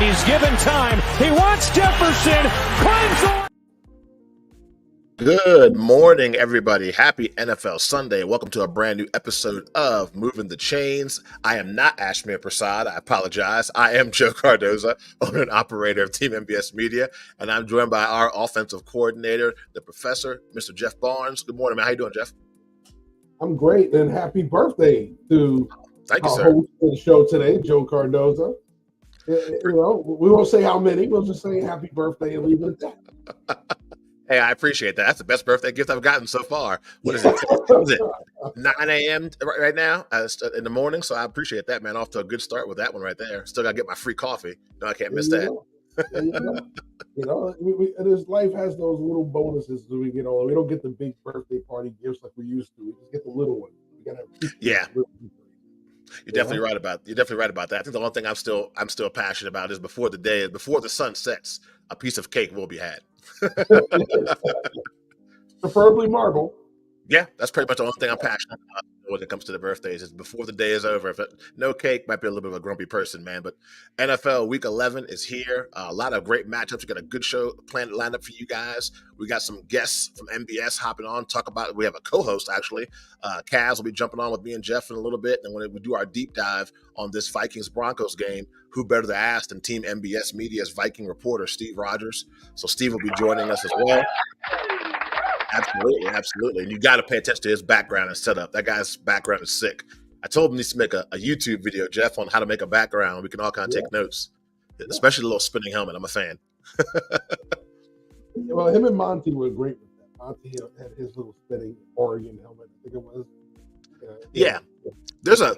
He's given time. He wants Jefferson. Climbs the. Good morning, everybody. Happy NFL Sunday. Welcome to a brand new episode of Moving the Chains. I am not Ashmir Prasad. I apologize. I am Joe Cardoza, owner and operator of Team MBS Media, and I'm joined by our offensive coordinator, the professor, Mr. Jeff Barnes. Good morning, man. How you doing, Jeff? I'm great, and happy birthday to Thank you, our sir. host of the show today, Joe Cardoza. You know, we won't say how many. We'll just say happy birthday and leave it at that. Hey, I appreciate that. That's the best birthday gift I've gotten so far. What is it? What is it? 9 a.m. right now in the morning. So I appreciate that, man. Off to a good start with that one right there. Still got to get my free coffee. No, I can't miss that. You know, life has those little bonuses as we get older. We don't get the big birthday party gifts like we used to. We just get the little ones. We gotta You're definitely right about that. I think the one thing I'm still passionate about is before the sun sets, a piece of cake will be had. Preferably marble. Yeah, that's pretty much the only thing I'm passionate about when it comes to the birthdays is before the day is over. No cake, might be a little bit of a grumpy person, man. But NFL Week 11 is here. A lot of great matchups. We got a good show planned lined up for you guys. We got some guests from MBS hopping on. Talk about it. We have a co-host, actually. Kaz will be jumping on with me and Jeff in a little bit. And when we do our deep dive on this Vikings-Broncos game, who better to ask than Team MBS Media's Viking reporter, Steve Rogers. So Steve will be joining us as well. Absolutely. And you got to pay attention to his background and setup. That guy's background is sick. I told him he needs to make a YouTube video, Jeff, on how to make a background. We can all kind of take notes, especially the little spinning helmet. I'm a fan. Well, him and Monty were great with that. Monty had his little spinning Oregon helmet, I think it was. Yeah. There's an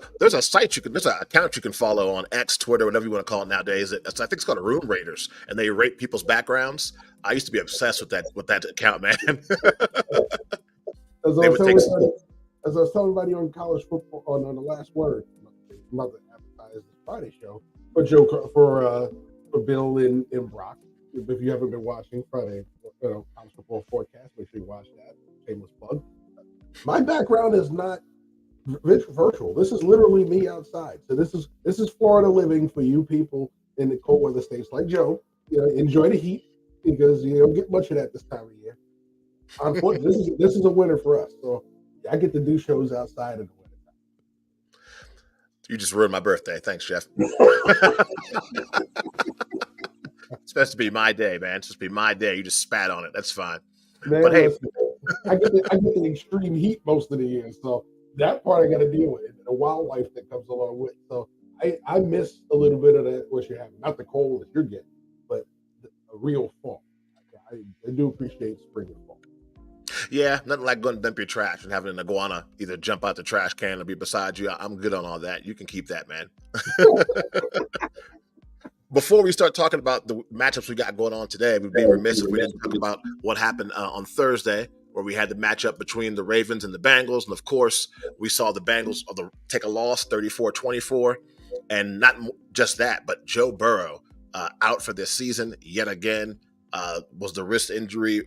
account you can follow on X, Twitter, whatever you want to call it nowadays. I think it's called Room Raiders, and they rate people's backgrounds. I used to be obsessed with that account, man. As I was telling everybody on college football on the last word, I'm about to advertise this Friday show for Bill and Brock. If you haven't been watching Friday, college football forecast, make sure you watch that. Shameless plug. My background is not virtual. This is literally me outside. So this is Florida living for you people in the cold weather states like Joe. Enjoy the heat because you don't get much of that this time of year. Unfortunately, this is a winter for us. So I get to do shows outside in the winter. You just ruined my birthday. Thanks, Jeff. It's supposed to be my day, man. It's supposed to be my day. You just spat on it. That's fine. Man, but hey, I get the extreme heat most of the year, so that part I got to deal with, and the wildlife that comes along with. So I miss a little bit of that what you're having, not the cold that you're getting, but a real fall. I do appreciate spring and fall. Yeah, nothing like going to dump your trash and having an iguana either jump out the trash can or be beside you. I'm good on all that. You can keep that, man. Before we start talking about the matchups we got going on today, we'd be remiss if we didn't talk about what happened on Thursday, where we had the matchup between the Ravens and the Bengals. And, of course, we saw the Bengals take a loss, 34-24. And not just that, but Joe Burrow out for this season yet again. Was the wrist injury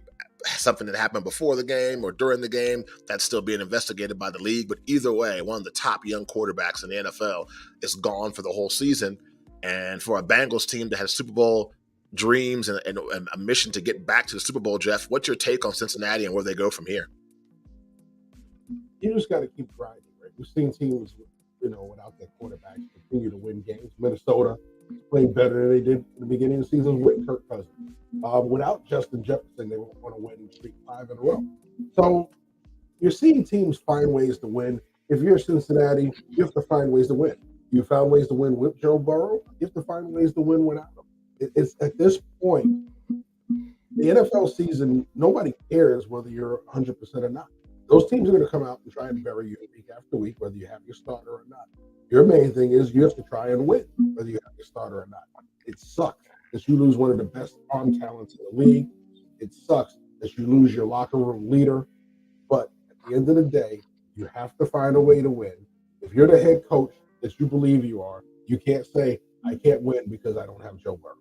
something that happened before the game or during the game? That's still being investigated by the league. But either way, one of the top young quarterbacks in the NFL is gone for the whole season. And for a Bengals team that has Super Bowl dreams and a mission to get back to the Super Bowl, Jeff, what's your take on Cincinnati and where they go from here? You just got to keep grinding, right? We've seen teams, without their quarterbacks continue to win games. Minnesota played better than they did in the beginning of the season with Kirk Cousins. Without Justin Jefferson, they won't want to win 5 in a row. So you're seeing teams find ways to win. If you're Cincinnati, you have to find ways to win. You found ways to win with Joe Burrow. You have to find ways to win without him. It's at this point, the NFL season, nobody cares whether you're 100% or not. Those teams are going to come out and try and bury you week after week, whether you have your starter or not. Your main thing is you have to try and win, whether you have your starter or not. It sucks that you lose one of the best arm talents in the league. It sucks that you lose your locker room leader. But at the end of the day, you have to find a way to win. If you're the head coach that you believe you are, you can't say, I can't win because I don't have Joe Burrow.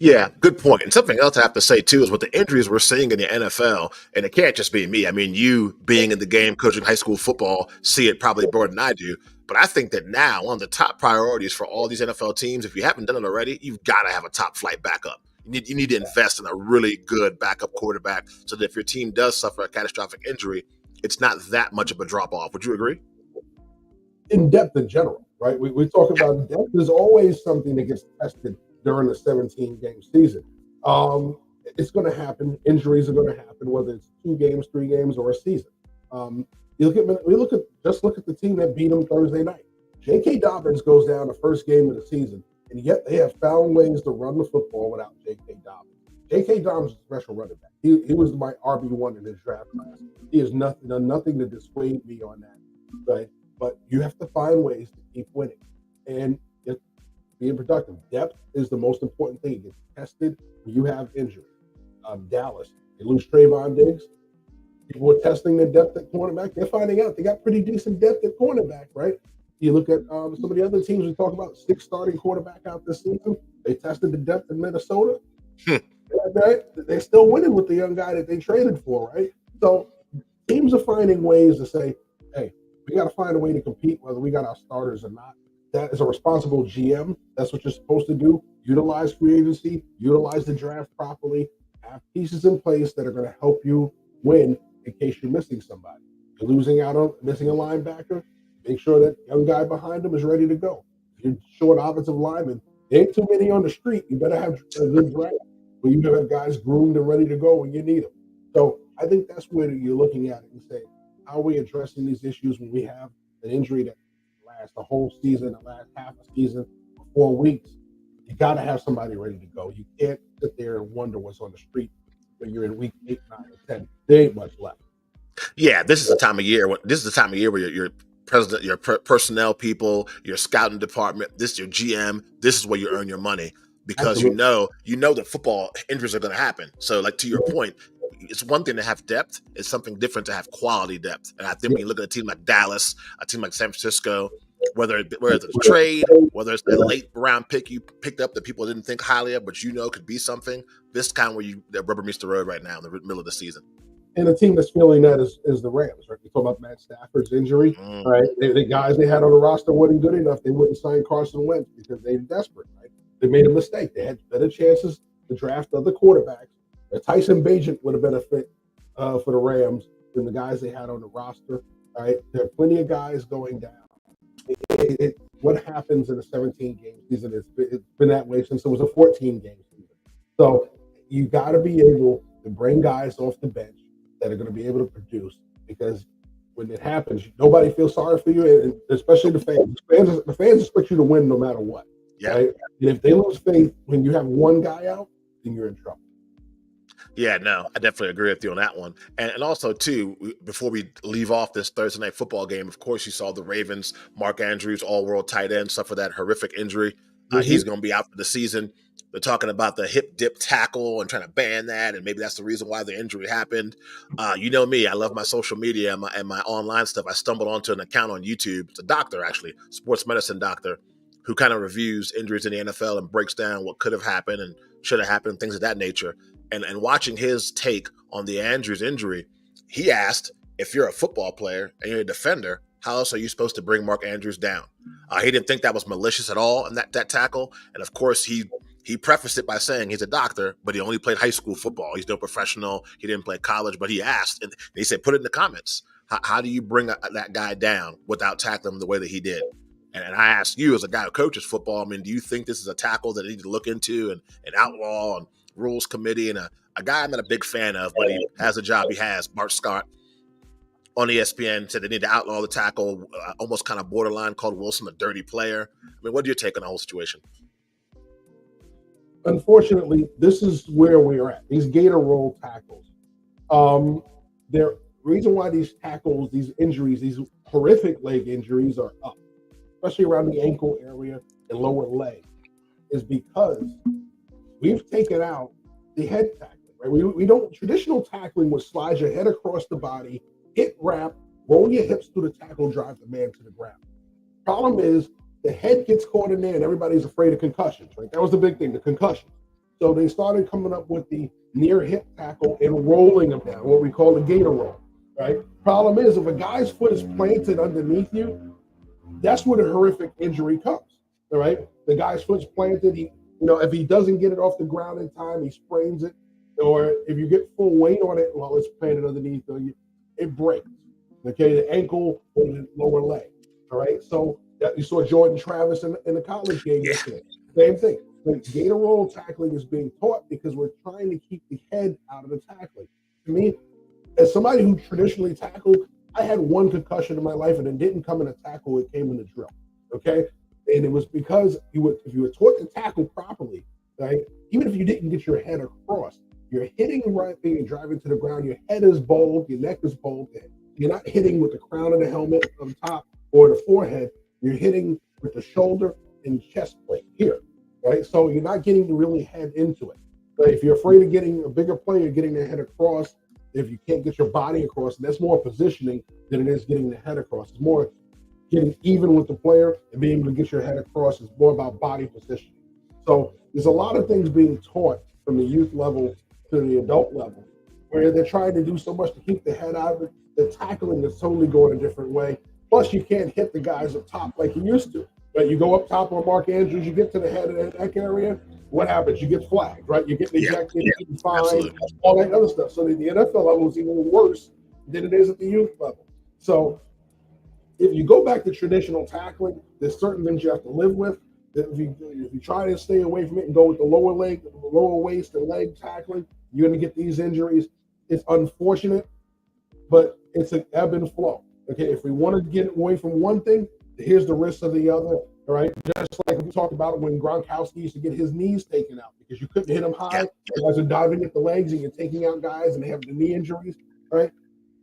Yeah, good point. And something else I have to say too is with the injuries we're seeing in the NFL, and it can't just be me. I mean, you being in the game, coaching high school football, see it probably more than I do. But I think that now one of the top priorities for all these NFL teams, if you haven't done it already, you've got to have a top flight backup. You need to invest in a really good backup quarterback so that if your team does suffer a catastrophic injury, it's not that much of a drop off. Would you agree? In depth in general, right? We talk about depth is always something that gets tested during the 17 game season. It's going to happen. Injuries are going to happen, whether it's 2 games, 3 games, or a season. You look at the team that beat them Thursday night. J.K. Dobbins goes down the first game of the season, and yet they have found ways to run the football without J.K. Dobbins. J.K. Dobbins is a special running back. He was my RB1 in his draft class. He has done nothing to dissuade me on that, right? But you have to find ways to keep winning and being productive. Depth is the most important thing. It gets tested when you have injury. Dallas, they lose Trayvon Diggs. People are testing their depth at cornerback. They're finding out they got pretty decent depth at cornerback, right? You look at some of the other teams we talk about, 6 starting quarterback out this season. They tested the depth in Minnesota. Right? They're still winning with the young guy that they traded for, right? So teams are finding ways to say, hey, we got to find a way to compete, whether we got our starters or not. That is a responsible GM. That's what you're supposed to do. Utilize free agency, utilize the draft properly, have pieces in place that are going to help you win in case you're missing somebody. You're missing a linebacker, make sure that young guy behind him is ready to go. If you're short offensive lineman, there ain't too many on the street. You better have a good draft where you have guys groomed and ready to go when you need them. So I think that's where you're looking at it and saying, how are we addressing these issues when we have an injury that lasts the whole season, the last half a season, 4 weeks? You got to have somebody ready to go. You can't sit there and wonder what's on the street when you're in week 8, 9, or 10. There ain't much left. Yeah, this is the time of year. This is the time of year where your president, your personnel people, your scouting department, this your GM. This is where you earn your money because Absolutely. you know that football injuries are going to happen. So, like to your point, it's one thing to have depth; it's something different to have quality depth. And I think when you look at a team like Dallas, a team like San Francisco, whether it's a trade, whether it's a late round pick you picked up that people didn't think highly of, but you know could be something. This is kind of where the rubber meets the road right now in the middle of the season. And the team that's feeling that is the Rams, right? We talk about Matt Stafford's injury, right? The guys they had on the roster weren't good enough. They wouldn't sign Carson Wentz because they were desperate, right? They made a mistake. They had better chances to draft other quarterbacks. Tyson Bagent would have been a fit for the Rams than the guys they had on the roster, right? There are plenty of guys going down. What happens in a 17-game season, it's been that way since it was a 14-game season. So you got to be able to bring guys off the bench that are going to be able to produce, because when it happens, nobody feels sorry for you, and especially the fans. The fans expect you to win no matter what. Yeah. Right? And if they lose faith when you have one guy out, then you're in trouble. Yeah, no, I definitely agree with you on that one. And also, too, before we leave off this Thursday night football game, of course, you saw the Ravens, Mark Andrews, all-world tight end, suffer that horrific injury. He's going to be out for the season. They're talking about the hip dip tackle and trying to ban that, and maybe that's the reason why the injury happened. You know me, I love my social media and my online stuff. I stumbled onto an account on YouTube. It's a doctor, actually, sports medicine doctor, who kind of reviews injuries in the NFL and breaks down what could have happened and should have happened, things of that nature. And watching his take on the Andrews injury, he asked, if you're a football player and you're a defender, how else are you supposed to bring Mark Andrews down? He didn't think that was malicious at all in that tackle. And of course, he prefaced it by saying he's a doctor, but he only played high school football. He's no professional. He didn't play college, but he asked, and he said, put it in the comments. How do you bring that guy down without tackling him the way that he did? And I ask you, as a guy who coaches football, I mean, do you think this is a tackle that they need to look into and outlaw and rules committee? And a guy I'm not a big fan of, but he has a job he has, Bart Scott, on ESPN, said they need to outlaw the tackle, almost kind of borderline, called Wilson a dirty player. I mean, what do you take on the whole situation? Unfortunately, this is where we're at. These gator roll tackles. The reason why these tackles, these injuries, these horrific leg injuries are up, especially around the ankle area and lower leg, is because we've taken out the head tackling. Right? We don't, traditional tackling would slide your head across the body, hit wrap, roll your hips through the tackle, drive the man to the ground. Problem is the head gets caught in there and everybody's afraid of concussions, right? That was the big thing, the concussions. So they started coming up with the near hip tackle and rolling them down, what we call the gator roll, right? Problem is, if a guy's foot is planted underneath you, that's where the horrific injury comes, all right? The guy's foot's planted. If he doesn't get it off the ground in time, he sprains it. Or if you get full weight on it while it's planted underneath you, it breaks. Okay, the ankle or the lower leg. All right, so you saw Jordan Travis in the college game yesterday. Same thing. Like gator roll tackling is being taught because we're trying to keep the head out of the tackling. To me, as somebody who traditionally tackled, I had one concussion in my life, and it didn't come in a tackle; it came in a drill. Okay, and it was because if you were taught to tackle properly, right? Even if you didn't get your head across, you're hitting the right thing and driving to the ground. Your head is bowled, your neck is bowled. You're not hitting with the crown of the helmet on top or the forehead. You're hitting with the shoulder and chest plate here, right? So you're not getting to really head into it. But if you're afraid of getting a bigger player, getting their head across, if you can't get your body across, that's more positioning than it is getting the head across. It's more getting even with the player and being able to get your head across. It's more about body positioning. So there's a lot of things being taught from the youth level to the adult level where they're trying to do so much to keep the head out of it. The tackling is totally going a different way. Plus, you can't hit the guys up top like you used to. But you go up top on Mark Andrews, you get to the head of the neck area, what happens? You get flagged, right? You get ejected, you get fined, all that other stuff. So the NFL level is even worse than it is at the youth level. So if you go back to traditional tackling, there's certain things you have to live with. If you try to stay away from it and go with the lower waist and leg tackling, you're going to get these injuries. It's unfortunate, but it's an ebb and flow. Okay, if we want to get away from one thing, here's the risk of the other. All right, just like we talked about when Gronkowski used to get his knees taken out because you couldn't hit him high. You guys are diving at the legs and you're taking out guys and they have the knee injuries. All right,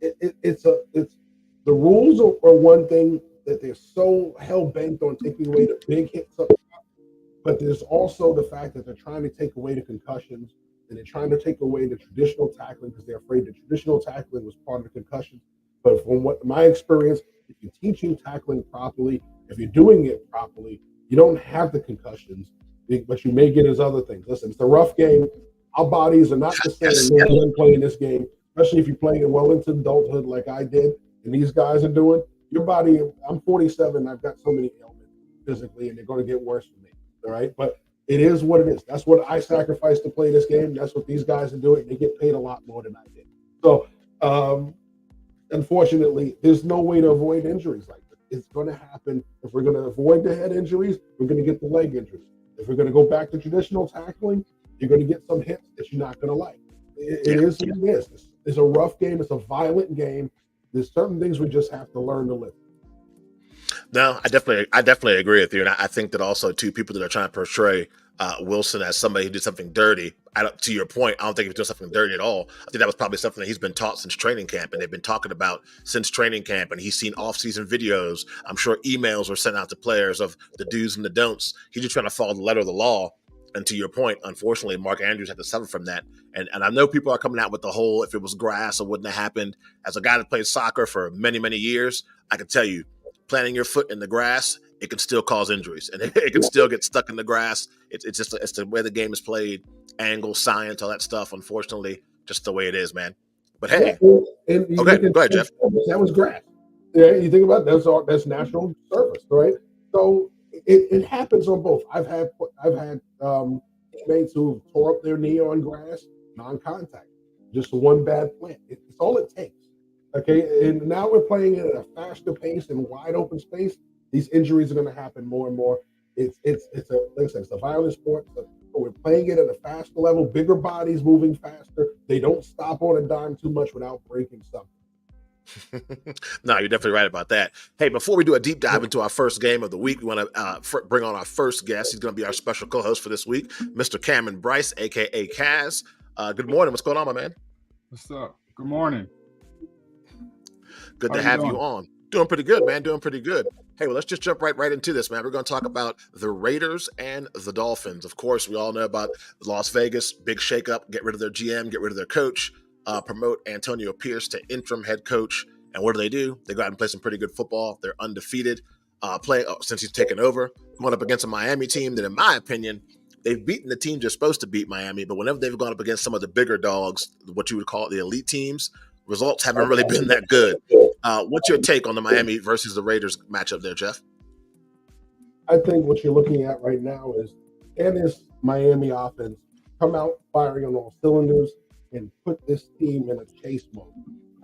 it's the rules are one thing that they're so hell bent on taking away the big hits up top, but there's also the fact that they're trying to take away the concussions and they're trying to take away the traditional tackling because they're afraid the traditional tackling was part of the concussion. But from what my experience, if you're teaching tackling properly, if you're doing it properly, you don't have the concussions, but you may get as other things. Listen, it's a rough game. Our bodies are not the same when playing this game, especially if you play it well into adulthood like I did and these guys are doing. Your body, I'm 47, I've got so many ailments physically, and they're going to get worse for me, all right? But it is what it is. That's what I sacrificed to play this game. That's what these guys are doing. They get paid a lot more than I did. So, unfortunately, there's no way to avoid injuries like this. It's going to happen. If we're going to avoid the head injuries, we're going to get the leg injuries. If we're going to go back to traditional tackling, you're going to get some hits that you're not going to like. It is what it is. It's a rough game. It's a violent game. There's certain things we just have to learn to live. No, I definitely agree with you, and I think that also too people that are trying to portray Wilson as somebody who did something dirty. To your point, I don't think he was doing something dirty at all. I think that was probably something that he's been taught since training camp, and they've been talking about since training camp. And he's seen off-season videos. I'm sure emails were sent out to players of the do's and the don'ts. He's just trying to follow the letter of the law. And to your point, unfortunately, Mark Andrews had to suffer from that. And I know people are coming out with the whole if it was grass, it wouldn't have happened. As a guy that played soccer for many, many years, I can tell you, planting your foot in the grass, it can still cause injuries, and it can still get stuck in the grass. It's the way the game is played, angle, science, all that stuff. Unfortunately, just the way it is, man. But hey, and okay, go ahead, Jeff. That was grass. Yeah, you think about it, that's natural surface, right? So it happens on both. I've had teammates who tore up their knee on grass, non-contact, just one bad plant. It's all it takes. Okay, and now we're playing at a faster pace and wide open space. These injuries are going to happen more and more. It's a violent sport. But we're playing it at a faster level, bigger bodies moving faster. They don't stop on a dime too much without breaking something. No, you're definitely right about that. Hey, before we do a deep dive into our first game of the week, we want to bring on our first guest. He's going to be our special co-host for this week, Mr. Cameron Bryce, a.k.a. Kaz. Good morning. What's going on, my man? What's up? Good morning. Good to have you on. Doing pretty good, man. Doing pretty good. Hey, well, let's just jump right into this, man. We're going to talk about the Raiders and the Dolphins. Of course, we all know about Las Vegas, big shakeup, get rid of their GM, get rid of their coach, promote Antonio Pierce to interim head coach. And what do? They go out and play some pretty good football. They're undefeated since he's taken over, going up against a Miami team that, in my opinion, they've beaten the teams they're supposed to beat, Miami, but whenever they've gone up against some of the bigger dogs, what you would call the elite teams, results haven't really been that good. What's your take on the Miami versus the Raiders matchup there, Jeff? I think what you're looking at right now is, can this Miami offense come out firing on all cylinders and put this team in a chase mode?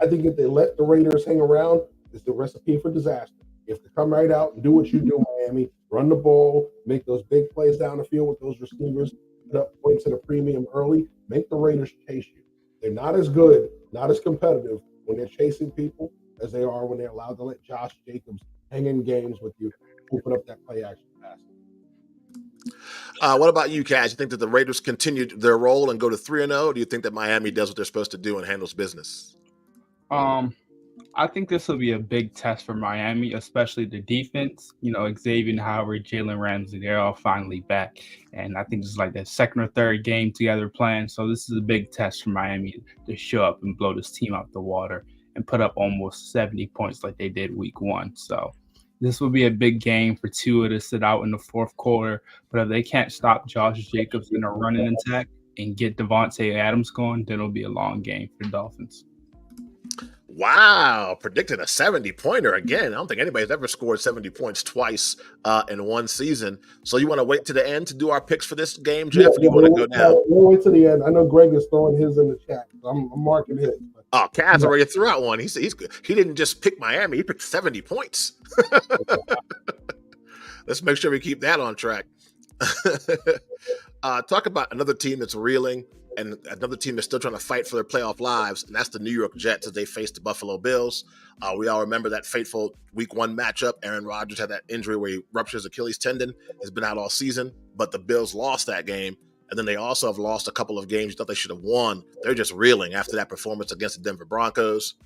I think if they let the Raiders hang around, it's the recipe for disaster. If they come right out and do what you do, Miami, run the ball, make those big plays down the field with those receivers, put up points at a premium early, make the Raiders chase you. They're not as good, not as competitive when they're chasing people as they are when they're allowed to let Josh Jacobs hang in games with you, open up that play action pass. What about you, Kaz? You think that the Raiders continued their role and go to 3-0? Do you think that Miami does what they're supposed to do and handles business? I think this will be a big test for Miami, especially the defense. Xavier Howard, Jalen Ramsey, they're all finally back. And I think this is like their second or third game together playing. So this is a big test for Miami to show up and blow this team out the water and put up almost 70 points like they did week 1. So this will be a big game for Tua to sit out in the fourth quarter. But if they can't stop Josh Jacobs in a running attack and get Devontae Adams going, then it'll be a long game for the Dolphins. Wow, predicted a 70-pointer again. I don't think anybody's ever scored 70 points twice in one season. So you want to wait to the end to do our picks for this game, Jeff? Or do you want to go now? We'll wait to the end. I know Greg is throwing his in the chat. I'm marking his. Oh, Kaz already threw out one. He's good. He didn't just pick Miami. He picked 70 points. Let's make sure we keep that on track. Talk about another team that's reeling and another team that's still trying to fight for their playoff lives, and that's the New York Jets as they face the Buffalo Bills. We all remember that fateful Week 1 matchup. Aaron Rodgers had that injury where he ruptured his Achilles tendon. He's been out all season, but the Bills lost that game, and then they also have lost a couple of games you thought they should have won. They're just reeling after that performance against the Denver Broncos.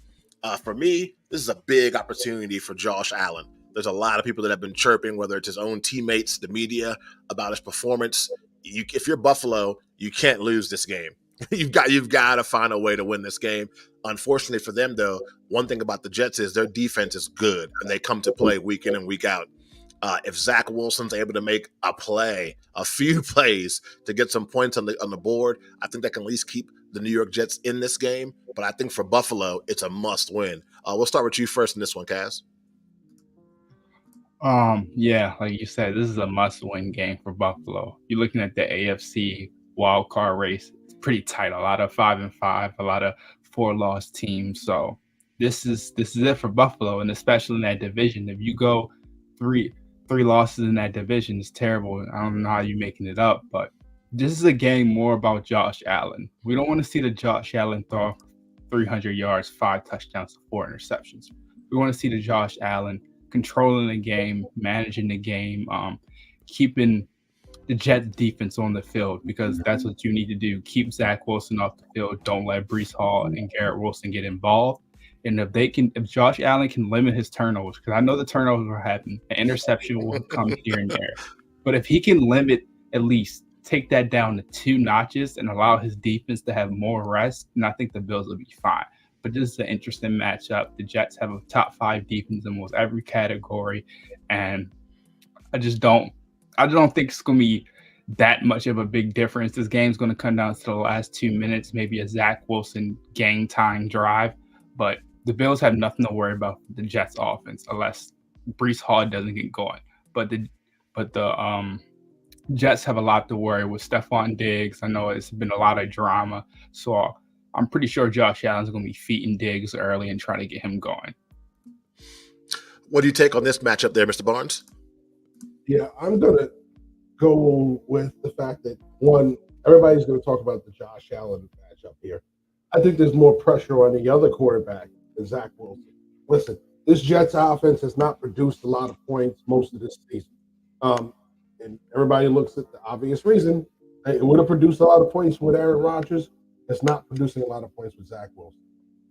For me, this is a big opportunity for Josh Allen. There's a lot of people that have been chirping, whether it's his own teammates, the media, about his performance. If you're Buffalo, you can't lose this game. You've got to find a way to win this game. Unfortunately for them, though, one thing about the Jets is their defense is good, and they come to play week in and week out. If Zach Wilson's able to make a few plays to get some points on the board, I think that can at least keep the New York Jets in this game. But I think for Buffalo, it's a must win. We'll start with you first in this one, Kaz. Yeah, like you said, this is a must-win game for Buffalo. You're looking at the AFC wild card race; it's pretty tight. A lot of 5-5, a lot of 4-loss teams. So this is it for Buffalo, and especially in that division. If you go three losses in that division, it's terrible. I don't know how you're making it up, but this is a game more about Josh Allen. We don't want to see the Josh Allen throw 300 yards, 5 touchdowns, 4 interceptions. We want to see the Josh Allen controlling the game, managing the game, keeping the Jets defense on the field, because that's what you need to do. Keep Zach Wilson off the field. Don't let Breece Hall and Garrett Wilson get involved. And if Josh Allen can limit his turnovers, because I know the turnovers will happen, an interception will come here and there. But if he can at least take that down to 2 notches and allow his defense to have more rest, and I think the Bills will be fine. But this is an interesting matchup. The Jets have a top 5 defense in almost every category, and I don't think it's going to be that much of a big difference. This game's going to come down to the last 2 minutes, maybe a Zach Wilson game time drive. But the Bills have nothing to worry about the Jets offense unless Breece Hall doesn't get going. But the Jets have a lot to worry with Stephon Diggs. I know it's been a lot of drama, so I'm pretty sure Josh Allen's going to be feeding Diggs early and trying to get him going. What do you take on this matchup there, Mr. Barnes? Yeah, I'm going to go with the fact that, one, everybody's going to talk about the Josh Allen matchup here. I think there's more pressure on the other quarterback than Zach Wilson. Listen, this Jets offense has not produced a lot of points most of this season. And everybody looks at the obvious reason. It would have produced a lot of points with Aaron Rodgers. It's not producing a lot of points with Zach Wilson.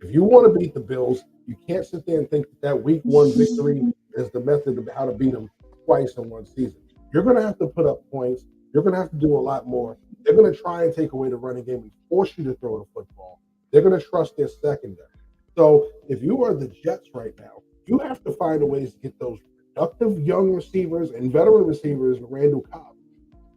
If you want to beat the Bills, you can't sit there and think that Week 1 victory is the method of how to beat them twice in one season. You're going to have to put up points. You're going to have to do a lot more. They're going to try and take away the running game and force you to throw the football. They're going to trust their secondary. So if you are the Jets right now, you have to find a ways to get those productive young receivers and veteran receivers, Randall Cobb,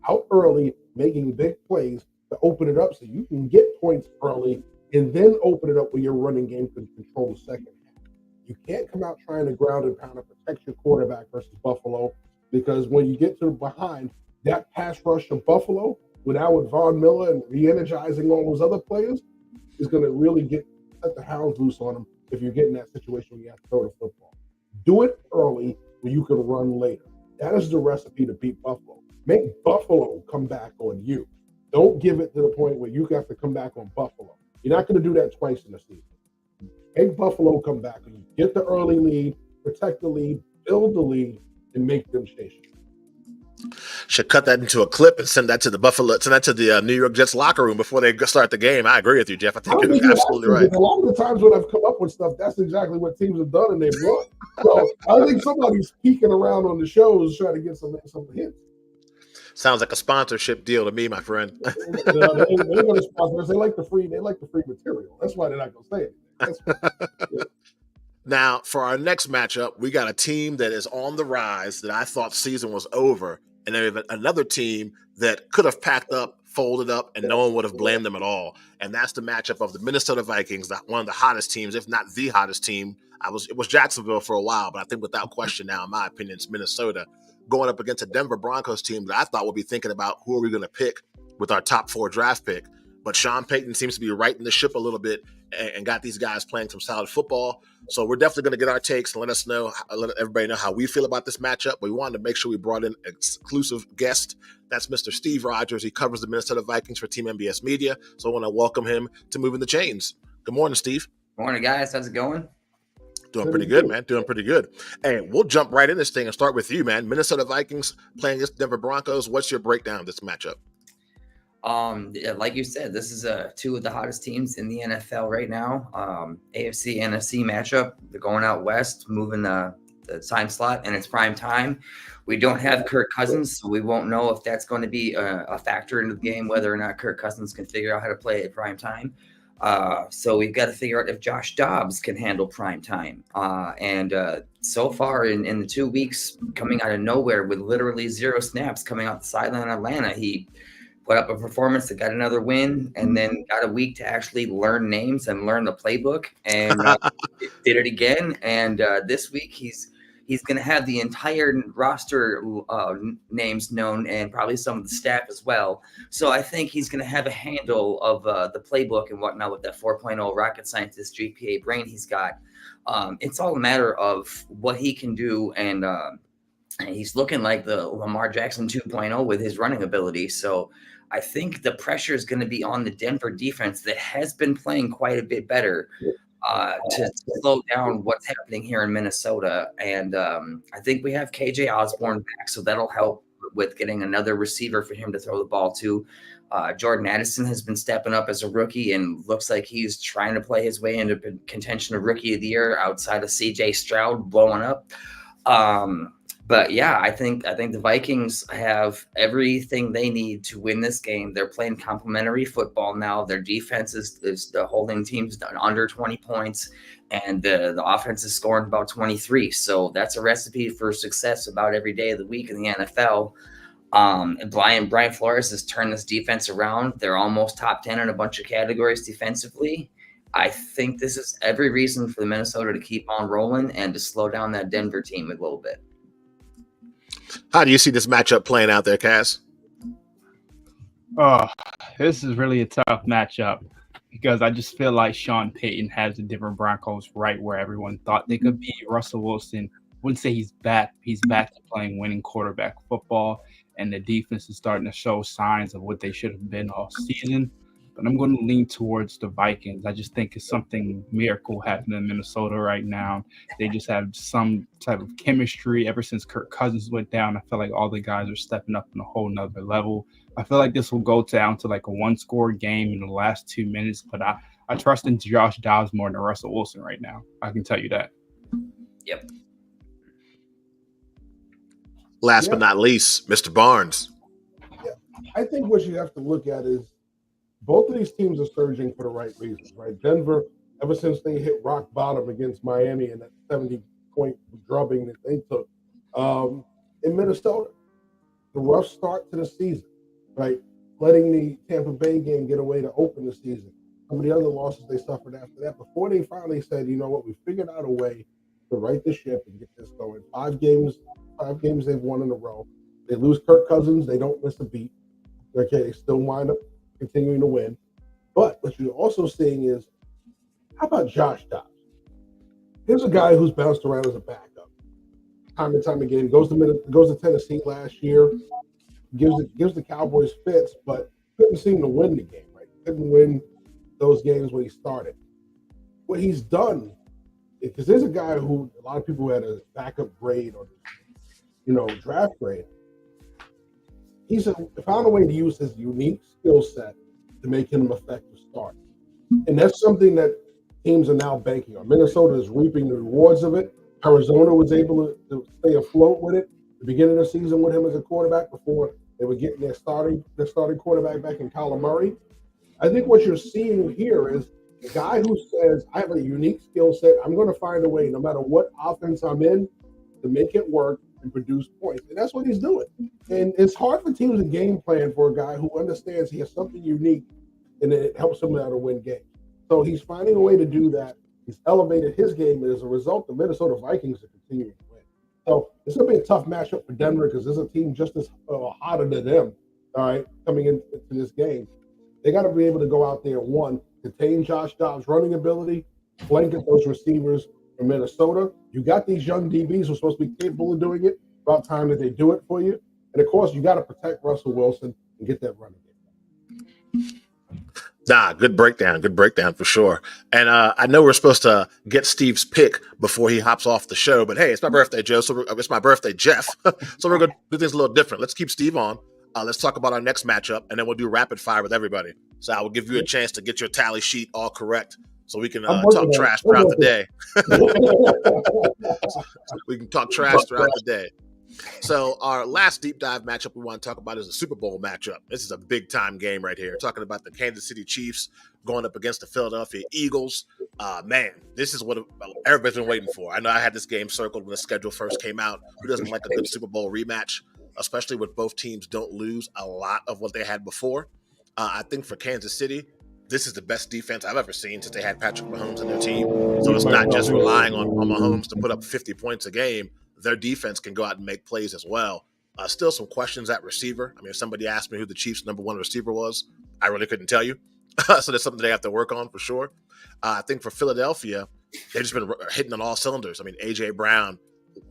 out early, making big plays to open it up so you can get points early and then open it up where your running game can control the second half. You can't come out trying to ground and pound and protect your quarterback versus Buffalo, because when you get to the behind, that pass rush of Buffalo, with Von Miller and re-energizing all those other players, is going to really set the hounds loose on them if you're getting that situation where you have to throw the football. Do it early where you can run later. That is the recipe to beat Buffalo. Make Buffalo come back on you. Don't give it to the point where you have to come back on Buffalo. You're not going to do that twice in the season. Make Buffalo come back and you get the early lead, protect the lead, build the lead, and make them chase you. Should cut that into a clip and send that to the New York Jets locker room before they start the game. I agree with you, Jeff. I think you're absolutely right. A lot of the times when I've come up with stuff, that's exactly what teams have done and they've won. So I think somebody's peeking around on the shows trying to get some hints. Sounds like a sponsorship deal to me, my friend. They're going to sponsor us. They like the free material. That's why they're not going to say it. Now, for our next matchup, we got a team that is on the rise that I thought season was over, and then we have another team that could have packed up, folded up, and no one would have blamed them at all. And that's the matchup of the Minnesota Vikings, one of the hottest teams, if not the hottest team. It was Jacksonville for a while, but I think without question now, in my opinion, it's Minnesota going up against a Denver Broncos team that I thought would be thinking about who are we going to pick with our top 4 draft pick. But Sean Payton seems to be righting the ship a little bit and got these guys playing some solid football. So we're definitely going to get our takes and let everybody know how we feel about this matchup. But we wanted to make sure we brought in an exclusive guest. That's Mr. Steve Rogers. He covers the Minnesota Vikings for Team MBS Media. So I want to welcome him to Moving the Chains. Good morning, Steve. Good morning, guys. How's it going? Doing pretty good, man. Doing pretty good. Hey, we'll jump right in this thing and start with you, man. Minnesota Vikings playing against Denver Broncos. What's your breakdown of this matchup? Like you said, this is two of the hottest teams in the NFL right now. AFC NFC matchup. They're going out west, moving the time slot, and it's prime time. We don't have Kirk Cousins, so we won't know if that's going to be a factor into the game, whether or not Kirk Cousins can figure out how to play at prime time. So we've got to figure out if Josh Dobbs can handle prime time. And so far in the 2 weeks coming out of nowhere with literally 0 snaps coming off the sideline in Atlanta, he put up a performance that got another win and then got a week to actually learn names and learn the playbook and did it again. And this week he's going to have the entire roster names known and probably some of the staff as well. So I think he's going to have a handle of the playbook and whatnot with that 4.0 rocket scientist GPA brain he's got. It's all a matter of what he can do. And he's looking like the Lamar Jackson 2.0 with his running ability. So I think the pressure is going to be on the Denver defense that has been playing quite a bit better to slow down what's happening here in Minnesota. And I think we have KJ Osborne back, so that'll help with getting another receiver for him to throw the ball to. Jordan Addison has been stepping up as a rookie and looks like he's trying to play his way into contention of Rookie of the Year outside of CJ Stroud blowing up. But yeah, I think the Vikings have everything they need to win this game. They're playing complementary football now. Their defense is the holding teams under 20 points, and the offense is scoring about 23. So that's a recipe for success about every day of the week in the NFL. And Brian Flores has turned this defense around. They're almost top 10 in a bunch of categories defensively. I think this is every reason for the Minnesota to keep on rolling and to slow down that Denver team a little bit. How do you see this matchup playing out there, Cass? Oh, this is really a tough matchup because I just feel like Sean Payton has the Denver Broncos right where everyone thought they could be. Russell Wilson, wouldn't say he's back. He's back to playing winning quarterback football, and the defense is starting to show signs of what they should have been all season. But I'm going to lean towards the Vikings. I just think it's something miracle happening in Minnesota right now. They just have some type of chemistry. Ever since Kirk Cousins went down, I feel like all the guys are stepping up on a whole nother level. I feel like this will go down to like a one-score game in the last 2 minutes, but I trust in Josh Dobbs more than Russell Wilson right now. I can tell you that. Yep. Last but not least, Mr. Barnes. Yeah. I think what you have to look at is both of these teams are surging for the right reasons, right? Denver, ever since they hit rock bottom against Miami and that 70-point drubbing that they took. In Minnesota, the rough start to the season. right? Letting the Tampa Bay game get away to open the season. Some of the other losses they suffered after that, before they finally said, you know what, we figured out a way to right the ship and get this going. 5 games they've won in a row. They lose Kirk Cousins, they don't miss a beat. Okay, they still wind up continuing to win. But what you're also seeing is, how about Josh Dobbs? Here's a guy who's bounced around as a backup, time and time again. Goes to Tennessee last year, gives the Cowboys fits, but couldn't seem to win the game. Right, couldn't win those games when he started. What he's done, because there's a guy who a lot of people had a backup grade or draft grade. He's found a way to use his unique skill set to make him an effective start, and that's something that teams are now banking on. Minnesota is reaping the rewards of it. Arizona was able to stay afloat with it at the beginning of the season with him as a quarterback before they were getting their starting quarterback back in Kyler Murray. I think what you're seeing here is a guy who says, I have a unique skill set. I'm going to find a way, no matter what offense I'm in, to make it work and produce points. And that's what he's doing. And it's hard for teams to game plan for a guy who understands he has something unique and it helps him out to win games. So he's finding a way to do that. He's elevated his game, and as a result, the Minnesota Vikings are continuing to win. So it's going to be a tough matchup for Denver because there's a team just as hotter than them, all right, coming into this game. They got to be able to go out there, one, contain Josh Dobbs' running ability, blanket those receivers from Minnesota. You got these young DBs who are supposed to be capable of doing it. About time that they do it for you. And, of course, you got to protect Russell Wilson and get that running game. Nah, good breakdown for sure. And I know we're supposed to get Steve's pick before he hops off the show, but hey, it's my birthday, Joe. So it's my birthday, Jeff. So we're going to do things a little different. Let's keep Steve on. Let's talk about our next matchup, and then we'll do rapid fire with everybody. So I will give you a chance to get your tally sheet all correct so we can talk trash throughout the day. We can talk trash throughout the day. So our last deep dive matchup we want to talk about is a Super Bowl matchup. This is a big time game right here. Talking about the Kansas City Chiefs going up against the Philadelphia Eagles. Man, this is what everybody's been waiting for. I know I had this game circled when the schedule first came out. Who doesn't like a good Super Bowl rematch, especially when both teams don't lose a lot of what they had before? I think for Kansas City, this is the best defense I've ever seen since they had Patrick Mahomes in their team. So it's not just relying on Mahomes to put up 50 points a game. Their defense can go out and make plays as well. Still some questions at receiver. I mean, if somebody asked me who the Chiefs' number one receiver was, I really couldn't tell you. So that's something they have to work on for sure. I think for Philadelphia, they've just been hitting on all cylinders. I mean, A.J. Brown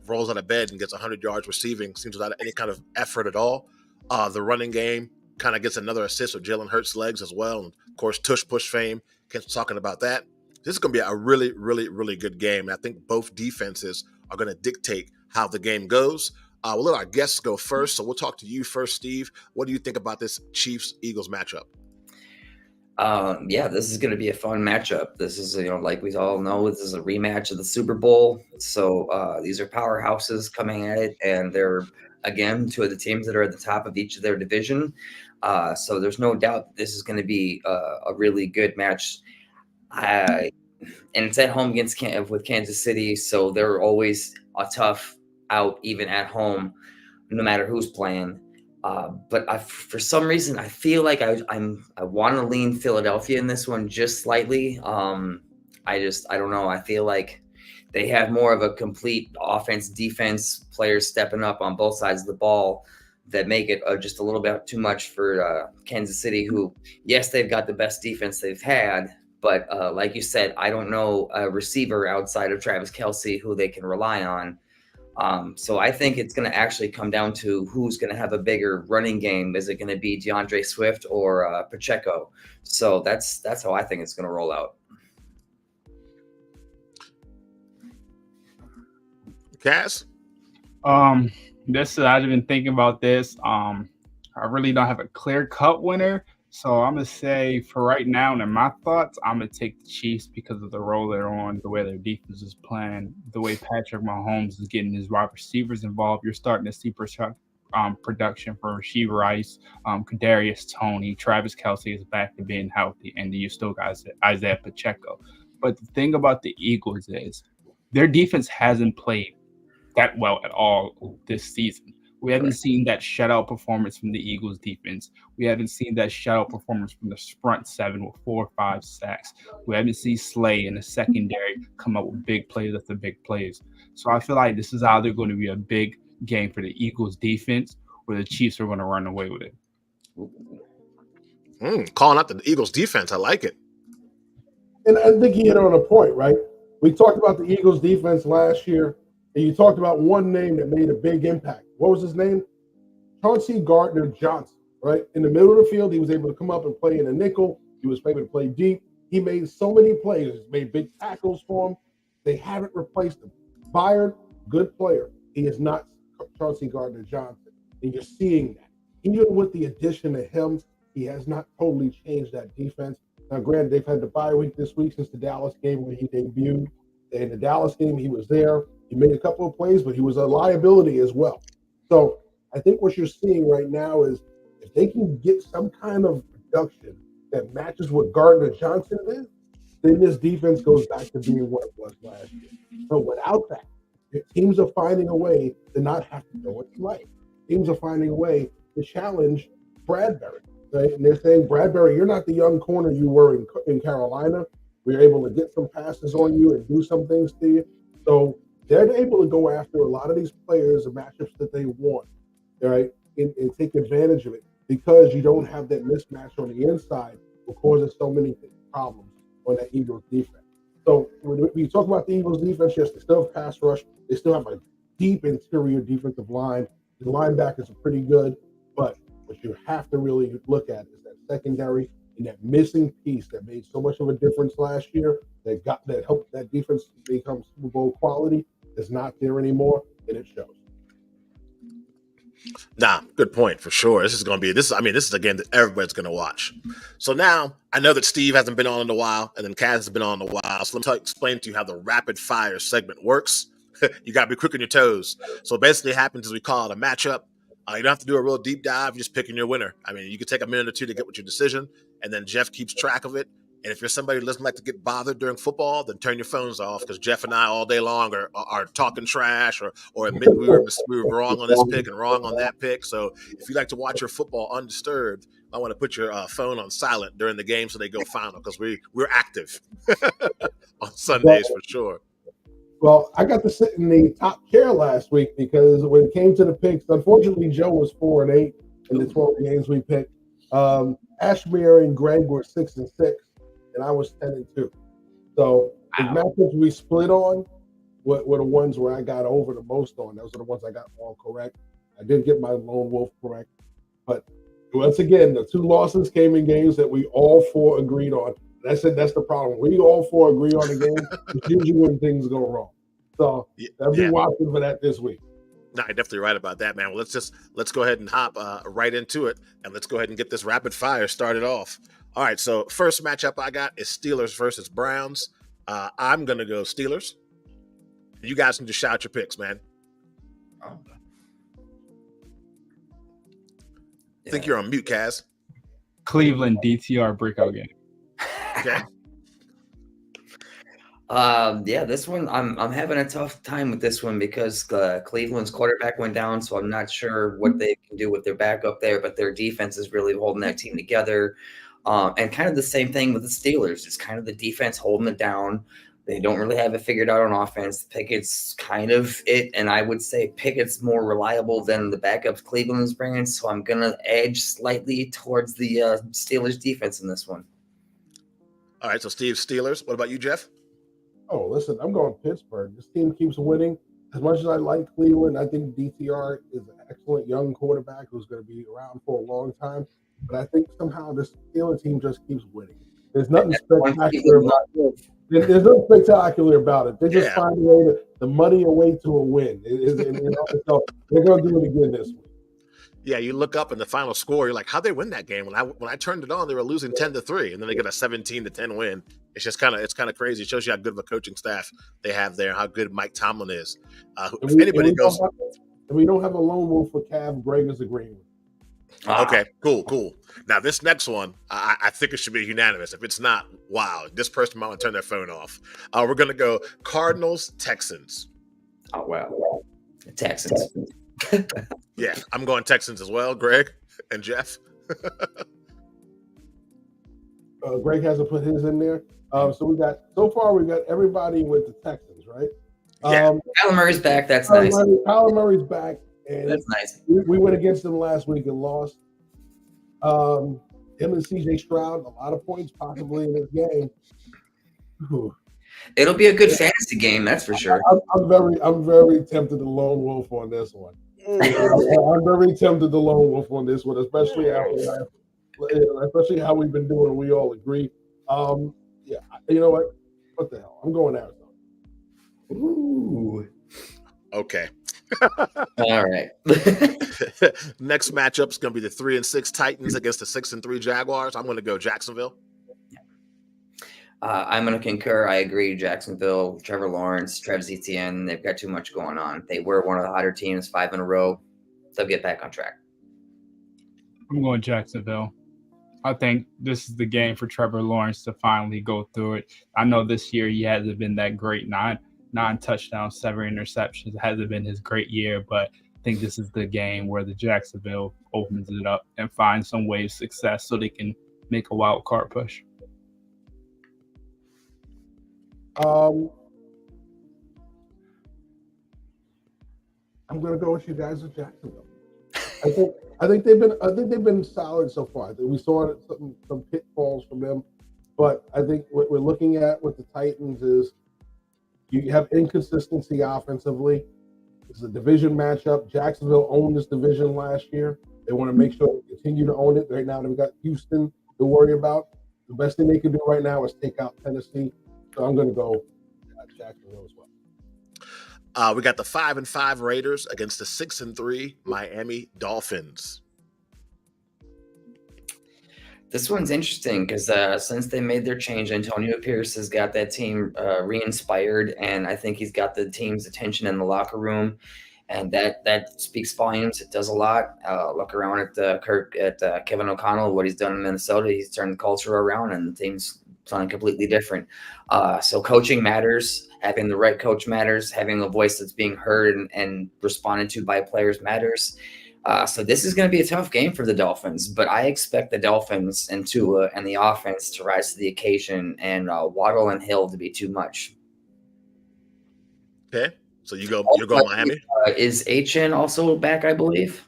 rolls out of bed and gets 100 yards receiving, seems without any kind of effort at all. The running game kind of gets another assist with Jalen Hurts' legs as well. And, of course, tush-push fame. Ken's talking about that. This is going to be a really, really, really good game. And I think both defenses are going to dictate how the game goes. We'll let our guests go first. So we'll talk to you first, Steve. What do you think about this Chiefs-Eagles matchup? Yeah, this is going to be a fun matchup. This is, like we all know, this is a rematch of the Super Bowl. So these are powerhouses coming at it, and they're, again, two of the teams that are at the top of each of their division. So there's no doubt this is going to be a really good match. And it's at home with Kansas City, so they're always a tough out, even at home, no matter who's playing. But for some reason, I feel like I want to lean Philadelphia in this one just slightly. I don't know. I feel like they have more of a complete offense, defense, players stepping up on both sides of the ball that make it just a little bit too much for Kansas City, who, yes, they've got the best defense they've had. But like you said, I don't know a receiver outside of Travis Kelce who they can rely on. So I think it's going to actually come down to who's going to have a bigger running game. Is it going to be DeAndre Swift or Pacheco? So that's how I think it's going to roll out. Cass? I've been thinking about this. I really don't have a clear-cut winner. So I'm going to say for right now, and in my thoughts, I'm going to take the Chiefs because of the role they're on, the way their defense is playing, the way Patrick Mahomes is getting his wide receivers involved. You're starting to see production from Rasheed Rice, Kadarius Toney, Travis Kelce is back to being healthy, and you still got Isaiah Pacheco. But the thing about the Eagles is their defense hasn't played that well at all this season. We haven't seen that shutout performance from the Eagles defense. We haven't seen that shutout performance from the front seven with 4 or 5 sacks. We haven't seen Slay in the secondary come up with big plays after big plays. So I feel like this is either going to be a big game for the Eagles defense or the Chiefs are going to run away with it. Calling out the Eagles defense. I like it. And I think he hit on a point, right? We talked about the Eagles defense last year, and you talked about one name that made a big impact. What was his name? Chauncey Gardner-Johnson, right? In the middle of the field, he was able to come up and play in a nickel. He was able to play deep. He made so many plays, made big tackles for him. They haven't replaced him. Byard, good player. He is not Chauncey Gardner-Johnson, and you're seeing that. Even with the addition of him, he has not totally changed that defense. Now, granted, they've had the bye week this week since the Dallas game where he debuted. In the Dallas game, he was there. He made a couple of plays, but he was a liability as well. So I think what you're seeing right now is if they can get some kind of production that matches what Gardner-Johnson did, then this defense goes back to being what it was last year. So without that, teams are finding a way to not have to throw it light. Teams are finding a way to challenge Bradbury. Right? And they're saying, Bradbury, you're not the young corner you were in Carolina. We're able to get some passes on you and do some things to you. So they're able to go after a lot of these players and matchups that they want, right, and take advantage of it because you don't have that mismatch on the inside that causes so many problems on that Eagles defense. So when you talk about the Eagles defense, yes, they still have pass rush. They still have a deep interior defensive line. The linebackers are pretty good, but what you have to really look at is that secondary and that missing piece that made so much of a difference last year that helped that defense become Super Bowl quality is not there anymore, and it shows. Nah, good point for sure. This is a game that everybody's going to watch. So now I know that Steve hasn't been on in a while, and then Kaz has been on in a while. So let me explain to you how the rapid fire segment works. You got to be quick on your toes. So basically, what happens is we call it a matchup. You don't have to do a real deep dive. You're just picking your winner. I mean, you can take a minute or two to get with your decision, and then Jeff keeps track of it. And if you're somebody who doesn't like to get bothered during football, then turn your phones off because Jeff and I all day long are talking trash or admit we were wrong on this pick and wrong on that pick. So if you like to watch your football undisturbed, I want to put your phone on silent during the game so they go final because we're active on Sundays for sure. Well, I got to sit in the top chair last week because when it came to the picks, unfortunately, Joe was 4-8 in the 12 games we picked. Ashmere and Greg were 6-6, and I was 10-2. So the matchups we split on were the ones where I got over the most on. Those are the ones I got all correct. I did get my lone wolf correct, but once again, the two losses came in games that we all four agreed on. That's it. That's the problem. We all four agree on the game. It's usually when things go wrong. So I'll be watching for that this week. No, you're definitely right about that, man. Well, let's go ahead and hop right into it, and let's go ahead and get this rapid fire started off. All right, so first matchup I got is Steelers versus Browns. I'm gonna go Steelers. You guys can just shout your picks, man. I think you're on mute, Kaz. Cleveland DTR breakout game. Okay. This one I'm having a tough time with this one because Cleveland's quarterback went down, so I'm not sure what they can do with their backup there, but their defense is really holding that team together. And kind of the same thing with the Steelers. It's kind of the defense holding it down. They don't really have it figured out on offense. Pickett's kind of it, and I would say Pickett's more reliable than the backups Cleveland's bringing, so I'm going to edge slightly towards the Steelers defense in this one. All right, so Steve, Steelers. What about you, Jeff? Oh, listen, I'm going Pittsburgh. This team keeps winning. As much as I like Cleveland, I think DTR is an excellent young quarterback who's going to be around for a long time. But I think somehow this Steelers team just keeps winning. There's nothing spectacular about it. There's nothing spectacular about it. They just find a way to muddy a way to a win. So they're going to do it again this week. Yeah, you look up in the final score, you're like, how'd they win that game? When I turned it on, they were losing 10-3, and then they get a 17-10 win. It's just kind of crazy. It shows you how good of a coaching staff they have there, and how good Mike Tomlin is. If anybody goes, we don't have a lone wolf for Cav. Greg is agreeing with. Okay, cool. Now this next one, I think it should be unanimous. If it's not, wow, this person might want to turn their phone off. We're gonna go Cardinals Texans. Oh wow, Texans. Yeah, I'm going Texans as well, Greg and Jeff. Greg hasn't put his in there. So we've got everybody with the Texans, right? Yeah. Kyler Murray's back. That's nice. Kyler Murray's back, and That's nice. we went against him last week and lost. Him and CJ Stroud, a lot of points possibly in this game. Whew. It'll be a good fantasy game, that's for sure. I'm very tempted to lone wolf on this one. I'm very tempted to lone wolf on this one, especially how we've been doing. We all agree. Yeah, you know what? What the hell? I'm going Arizona. Ooh. Okay. All right. Next matchup is going to be the 3-6 Titans against the 6-3 Jaguars. I'm going to go Jacksonville. I'm going to concur. I agree. Jacksonville, Trevor Lawrence, Travis Etienne, they've got too much going on. They were one of the hotter teams, 5 in a row. They'll get back on track. I'm going Jacksonville. I think this is the game for Trevor Lawrence to finally go through it. I know this year he hasn't been that great. Nine touchdowns, 7 interceptions. It hasn't been his great year, but I think this is the game where the Jacksonville opens it up and finds some way of success so they can make a wild card push. I'm going to go with you guys with Jacksonville. I think they've been solid so far. We saw some pitfalls from them, but I think what we're looking at with the Titans is you have inconsistency offensively. It's a division matchup. Jacksonville owned this division last year. They want to make sure they continue to own it. Right now, they've got Houston to worry about. The best thing they can do right now is take out Tennessee. So I'm going to go Jacksonville as well. We got the 5-5 Raiders against the 6-3 Miami Dolphins. This one's interesting because since they made their change, Antonio Pierce has got that team re-inspired, and I think he's got the team's attention in the locker room, and that speaks volumes. It does a lot. Look around at Kevin O'Connell, what he's done in Minnesota. He's turned the culture around, and the team's something completely different. So coaching matters. Having the right coach matters. Having a voice that's being heard and responded to by players matters. So this is going to be a tough game for the Dolphins, but I expect the Dolphins and Tua and the offense to rise to the occasion, and Waddle and Hill to be too much. Okay, so you're going Miami. Is HN also back? I believe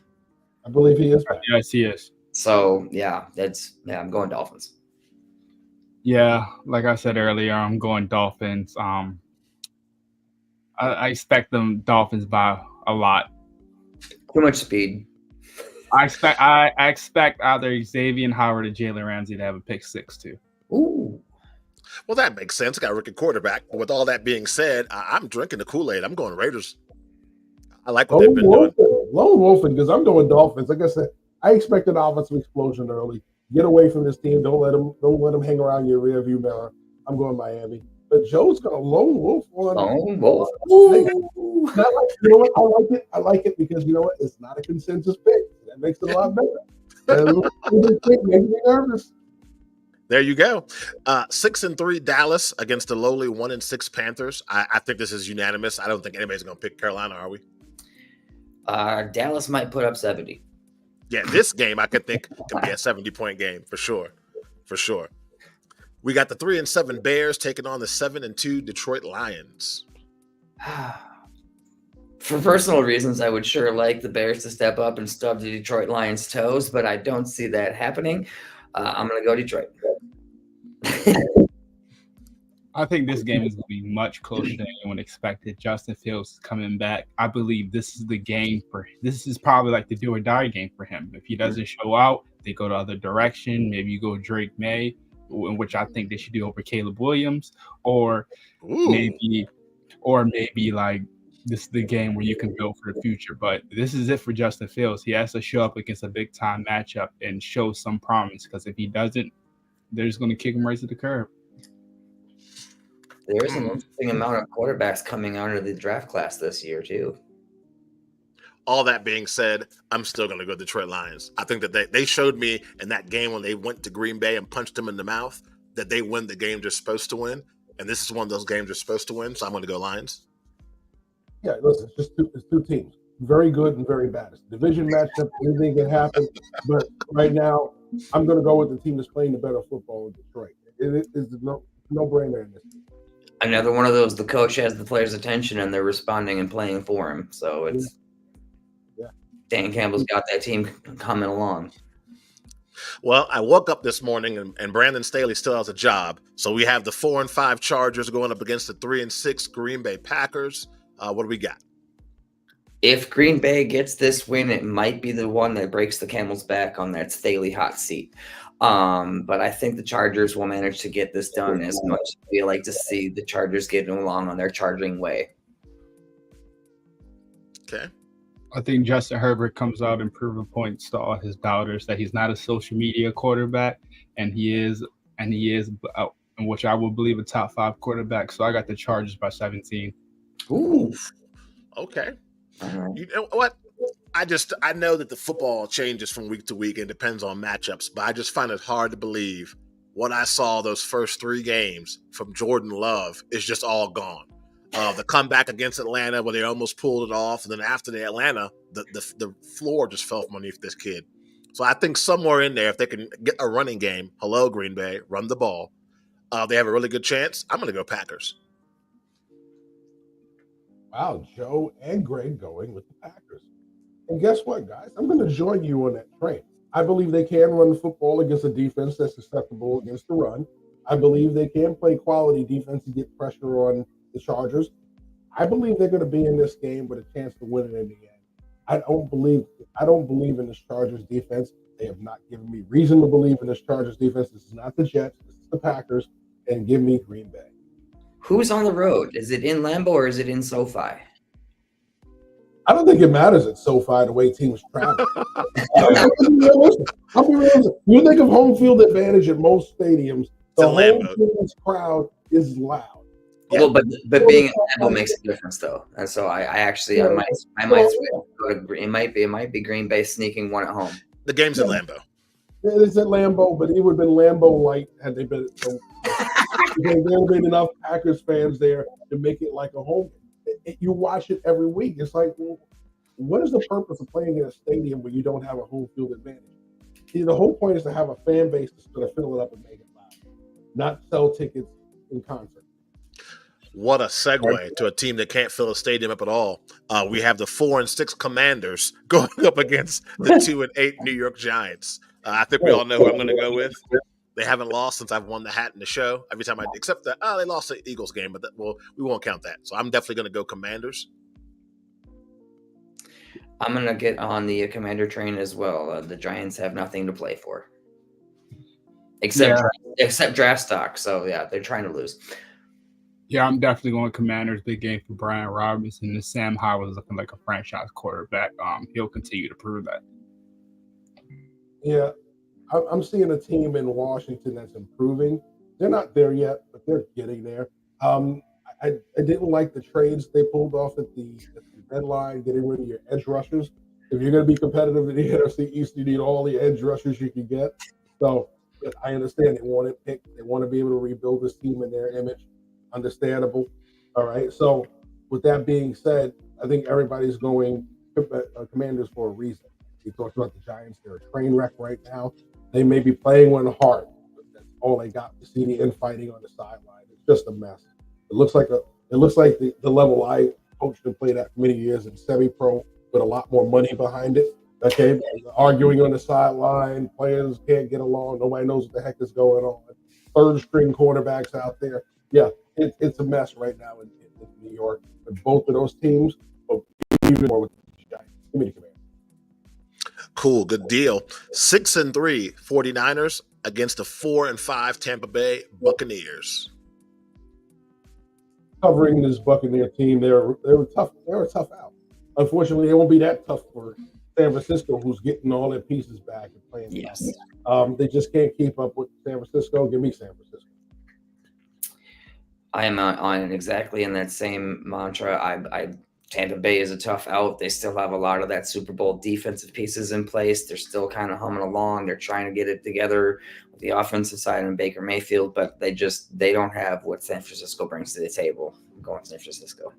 he is back. Yes, he is. So I'm going Dolphins. Yeah, like I said earlier, I'm going Dolphins. I expect them Dolphins by a lot. Too much speed. I expect either Xavier Howard or Jalen Ramsey to have a pick 6 too. Ooh. Well, that makes sense. Got a rookie quarterback. But with all that being said, I'm drinking the Kool-Aid. I'm going Raiders. I like what they've been doing. Lone wolfing because I'm going Dolphins. Like I said, I expect an offensive explosion early. Get away from this team. Don't let them hang around your rearview mirror. I'm going Miami. But Joe's got a lone wolf on. Lone wolf. You know what? I like it because you know what? It's not a consensus pick. That makes it a lot better. Makes me nervous. There you go. 6-3 Dallas against the lowly 1-6 Panthers. I think this is unanimous. I don't think anybody's going to pick Carolina, are we? Dallas might put up 70. Yeah, this game I could think could be a 70-point game for sure. For sure. We got the 3-7 Bears taking on the 7-2 Detroit Lions. For personal reasons, I would sure like the Bears to step up and stub the Detroit Lions' toes, but I don't see that happening. I'm going to go Detroit. I think this game is going to be much closer than anyone expected. Justin Fields is coming back. I believe this is the game this is probably like the do or die game for him. If he doesn't show out, they go the other direction. Maybe you go Drake May, in which I think they should do over Caleb Williams, or maybe like this is the game where you can build for the future. But this is it for Justin Fields. He has to show up against a big time matchup and show some promise, because if he doesn't, they're just going to kick him right to the curb. There's an interesting amount of quarterbacks coming out of the draft class this year, too. All that being said, I'm still going to go Detroit Lions. I think that they showed me in that game when they went to Green Bay and punched them in the mouth that they win the game they're supposed to win. And this is one of those games they're supposed to win. So I'm going to go Lions. Yeah, listen, it's two teams. very good and very bad. It's a division matchup. Anything can happen. But right now, I'm going to go with the team that's playing the better football in Detroit. It is no-brainer in this game. Another one of those, the coach has the players' attention and they're responding and playing for him. So it's Dan Campbell's got that team coming along. Well, I woke up this morning and Brandon Staley still has a job. So we have the 4-5 Chargers going up against the 3-6 Green Bay Packers. What do we got? If Green Bay gets this win, it might be the one that breaks the camel's back on that Staley hot seat. But I think the Chargers will manage to get this done as much as we like to see the Chargers getting along on their charging way. Okay. I think Justin Herbert comes out and proving points to all his doubters that he's not a social media quarterback, and he is, which I will believe, a top 5 quarterback. So I got the Chargers by 17. Ooh. Okay. You know what? I know that the football changes from week to week and depends on matchups, but I just find it hard to believe what I saw those first 3 games from Jordan Love is just all gone. The comeback against Atlanta where they almost pulled it off, and then after the Atlanta, the floor just fell from underneath this kid. So I think somewhere in there, if they can get a running game, hello Green Bay, run the ball, they have a really good chance. I'm going to go Packers. Wow, Joe and Greg going with the Packers. And guess what, guys? I'm going to join you on that train. I believe they can run the football against a defense that's susceptible against the run. I believe they can play quality defense and get pressure on the Chargers. I believe they're going to be in this game with a chance to win it in the end. I don't believe in this Chargers defense. They have not given me reason to believe in this Chargers defense. This is not the Jets. This is the Packers. And give me Green Bay. Who's on the road? Is it in Lambeau or is it in SoFi? I don't think it matters at SoFi the way teams travel. I'll be realistic. You think of home field advantage at most stadiums, the home field's crowd is loud. Yeah. Well, but being in Lambeau makes a difference, though, and so I might go to it might be Green Bay sneaking one at home. The game's at Lambeau. It is at Lambeau, but it would have been Lambeau light had they been. There would have been enough Packers fans there to make it like a home. You watch it every week. It's like, well, what is the purpose of playing in a stadium where you don't have a home field advantage? See, the whole point is to have a fan base that's going to fill it up and make it loud, not sell tickets in concert. What a segue to a team that can't fill a stadium up at all. We have the 4-6 Commanders going up against the 2-8 New York Giants. I think we all know who I'm going to go with. They haven't lost since I've won the hat in the show. Every time except that they lost the Eagles game, but we won't count that. So I'm definitely going to go Commanders. I'm going to get on the Commander train as well. The Giants have nothing to play for, except draft stock. So yeah, they're trying to lose. Yeah, I'm definitely going Commanders. Big game for Brian Robinson. And Sam Howell is looking like a franchise quarterback. He'll continue to prove that. Yeah. I'm seeing a team in Washington that's improving. They're not there yet, but they're getting there. I didn't like the trades they pulled off at the deadline, getting rid of your edge rushers. If you're going to be competitive in the NFC East, you need all the edge rushers you can get. So I understand they want it picked. They want to be able to rebuild this team in their image. Understandable. All right. So with that being said, I think everybody's going Commanders for a reason. We talked about the Giants. They're a train wreck right now. They may be playing one hard, but that's all they got to see the infighting on the sideline. It's just a mess. It looks like the level I coached and played at for many years in semi-pro with a lot more money behind it. Okay, arguing on the sideline, players can't get along. Nobody knows what the heck is going on. Third-string quarterbacks out there. Yeah, it's a mess right now in New York with both of those teams, but even more with the Giants. Give me the Commanders. Cool, good deal. 6-3 49ers against the 4-5 Tampa Bay Buccaneers. Covering this Buccaneer team, they were tough. They were tough out. Unfortunately, it won't be that tough for San Francisco, who's getting all their pieces back and playing. Yes. They just can't keep up with San Francisco. Give me San Francisco. I am on exactly in that same mantra. Tampa Bay is a tough out. They still have a lot of that Super Bowl defensive pieces in place. They're still kind of humming along. They're trying to get it together with the offensive side and Baker Mayfield, but they don't have what San Francisco brings to the table. I'm going San Francisco.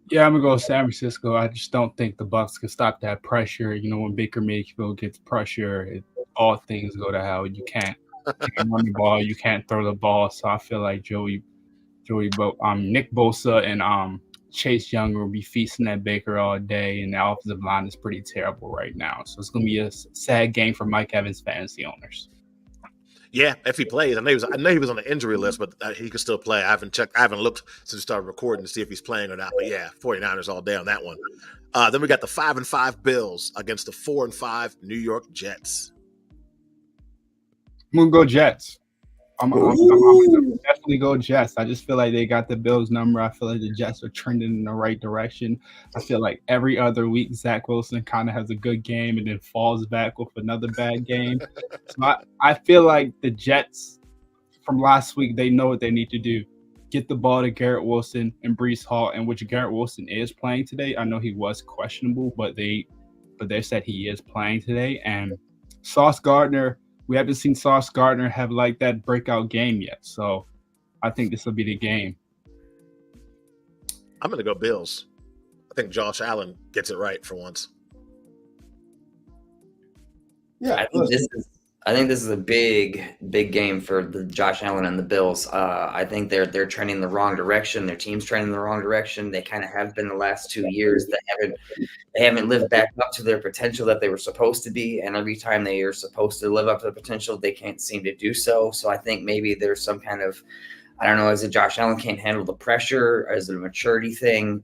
Yeah, I'm gonna go San Francisco. I just don't think the Bucks can stop that pressure. When Baker Mayfield gets pressure, all things go to hell. You can't run the ball, you can't throw the ball. So I feel like Nick Bosa and Chase Young will be feasting at Baker all day, and the offensive line is pretty terrible right now. So it's gonna be a sad game for Mike Evans fantasy owners. Yeah, if he plays, I know he was on the injury list, but he could still play. I haven't checked. I haven't looked since we started recording to see if he's playing or not. But yeah, 49ers all day on that one. Then we got the 5-5 Bills against the 4-5 New York Jets. I'm gonna go Jets. I'm gonna definitely go Jets. I just feel like they got the Bills number. I feel like the Jets are trending in the right direction. I feel like every other week Zach Wilson kind of has a good game and then falls back with another bad game. So I feel like the Jets from last week, they know what they need to do. Get the ball to Garrett Wilson and Breece Hall, and which Garrett Wilson is playing today. I know he was questionable, but they said he is playing today. And Sauce Gardner, we haven't seen Sauce Gardner have like that breakout game yet. So I think this will be the game. I'm going to go Bills. I think Josh Allen gets it right for once. Yeah, I think this is a big game for the Josh Allen and the Bills. I think they're trending the wrong direction. Their team's trending the wrong direction. They kind of have been the last 2 years. They haven't lived back up to their potential that they were supposed to be. And every time they are supposed to live up to the potential, they can't seem to do so. So I think maybe there's some kind of, I don't know, is it Josh Allen can't handle the pressure? Is it a maturity thing?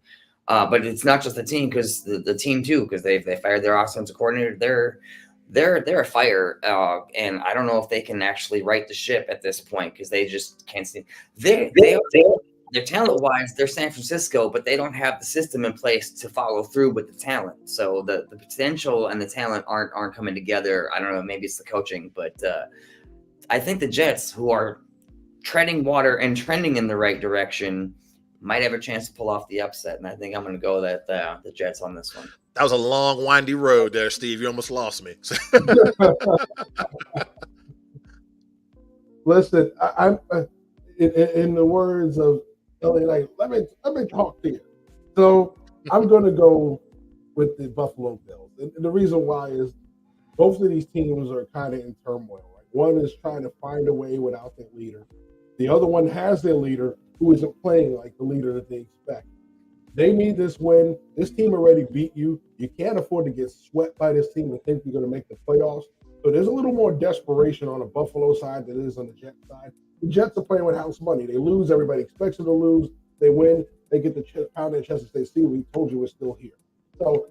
But it's not just the team, because the team too, because they fired their offensive coordinator. They're a fire, and I don't know if they can actually right the ship at this point, because they just can't see. They're talent wise, they're San Francisco, but they don't have the system in place to follow through with the talent. So the potential and the talent aren't coming together. I don't know, maybe it's the coaching, but I think the Jets, who are treading water and trending in the right direction, might have a chance to pull off the upset. And I think I'm going to go that the Jets on this one. That was a long, windy road there, Steve. You almost lost me. Listen, I'm in the words of LA, like, let me talk to you. So I'm going to go with the Buffalo Bills. And the reason why is both of these teams are kind of in turmoil. Right? One is trying to find a way without their leader. The other one has their leader who isn't playing like the leader that they expect. They need this win. This team already beat you. You can't afford to get swept by this team and think you're going to make the playoffs. So there's a little more desperation on the Buffalo side than there is on the Jets side. The Jets are playing with house money. They lose. Everybody expects them to lose. They win. They get the pound in their chest and say, see, we told you we're still here. So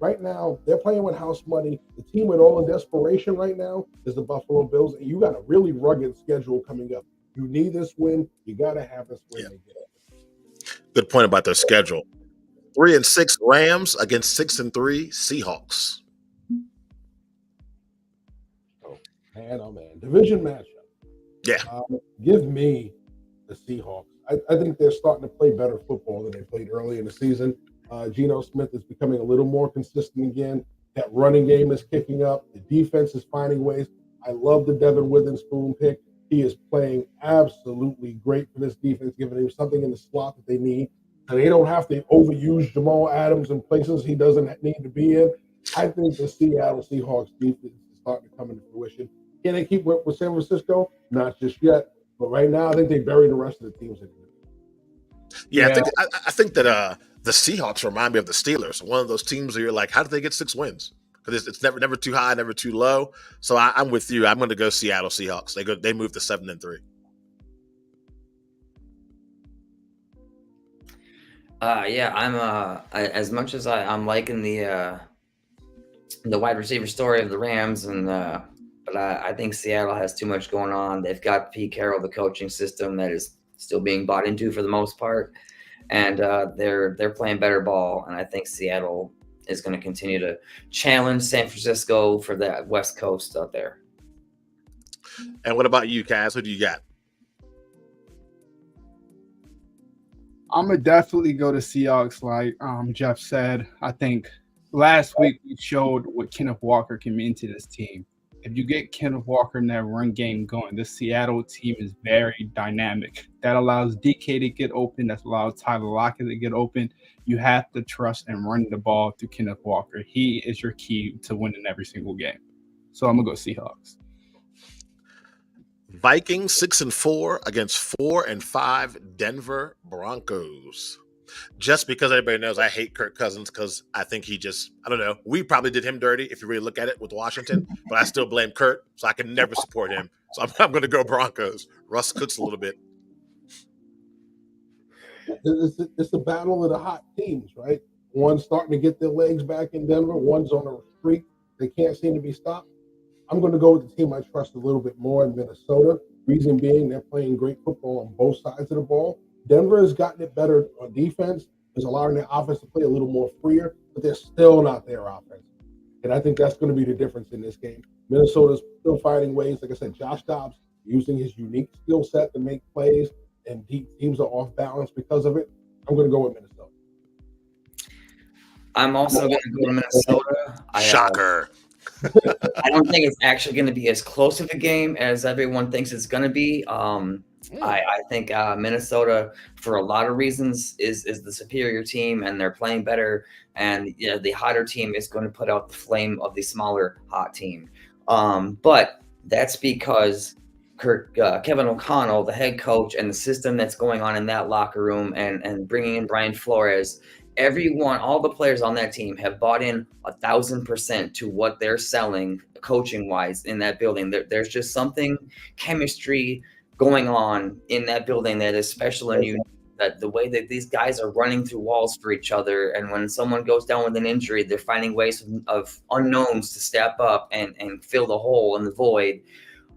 right now, they're playing with house money. The team with all the desperation right now is the Buffalo Bills. And you got a really rugged schedule coming up. You need this win. You got to have this win. Yeah. Good point about their schedule. 3-6 Rams against 6-3 Seahawks. Oh man, division matchup. Yeah, give me the Seahawks. I think they're starting to play better football than they played early in the season. Geno Smith is becoming a little more consistent again. That running game is kicking up. The defense is finding ways. I love the Devin Witherspoon pick. He is playing absolutely great for this defense, giving them something in the slot that they need. And they don't have to overuse Jamal Adams in places he doesn't need to be in. I think the Seattle Seahawks defense is starting to come into fruition. Can they keep with San Francisco? Not just yet. But right now, I think they bury the rest of the teams. Yeah. I think that the Seahawks remind me of the Steelers. One of those teams where you're like, how did they get 6 wins? Because it's never too high, never too low. So I'm with you. I'm going to go Seattle Seahawks. They move to 7-3. Yeah, I'm as much as I'm liking the wide receiver story of the Rams, and but I think Seattle has too much going on. They've got Pete Carroll, the coaching system that is still being bought into for the most part, and they're playing better ball. And I think Seattle is going to continue to challenge San Francisco for that West Coast out there. And what about you, Kaz? Who do you got? I'm going to definitely go to Seahawks, like Jeff said. I think last week we showed what Kenneth Walker can mean to this team. if you get Kenneth Walker in that run game going, this Seattle team is very dynamic. That allows DK to get open. That allows Tyler Lockett to get open. You have to trust and run the ball to Kenneth Walker. He is your key to winning every single game. So I'm gonna go Seahawks. Vikings 6-4 against 4-5 Denver Broncos. Just because everybody knows I hate Kirk Cousins because I think he just, I don't know, we probably did him dirty if you really look at it with Washington, but I still blame Kurt, so I can never support him. So I'm going to go Broncos. Russ cooks a little bit. It's the battle of the hot teams, right? One's starting to get their legs back in Denver. One's on a streak. They can't seem to be stopped. I'm going to go with the team I trust a little bit more in Minnesota. Reason being, they're playing great football on both sides of the ball. Denver has gotten it better on defense. Is allowing their offense to play a little more freer, but they're still not their offense. And I think that's going to be the difference in this game. Minnesota's still finding ways. Like I said, Josh Dobbs using his unique skill set to make plays, and teams are off balance because of it. I'm going to go with Minnesota. I'm also going to go to Minnesota. Shocker. I don't think it's actually going to be as close of a game as everyone thinks it's going to be. I think Minnesota, for a lot of reasons, is the superior team, and they're playing better. And the hotter team is going to put out the flame of the smaller hot team. But that's because Kevin O'Connell, the head coach, and the system that's going on in that locker room, and bringing in Brian Flores. Everyone, all the players on that team have bought in 1,000% to what they're selling coaching wise in that building. There's just something chemistry going on in that building that is special and unique. That the way that these guys are running through walls for each other, and when someone goes down with an injury, they're finding ways of unknowns to step up and fill the hole and the void.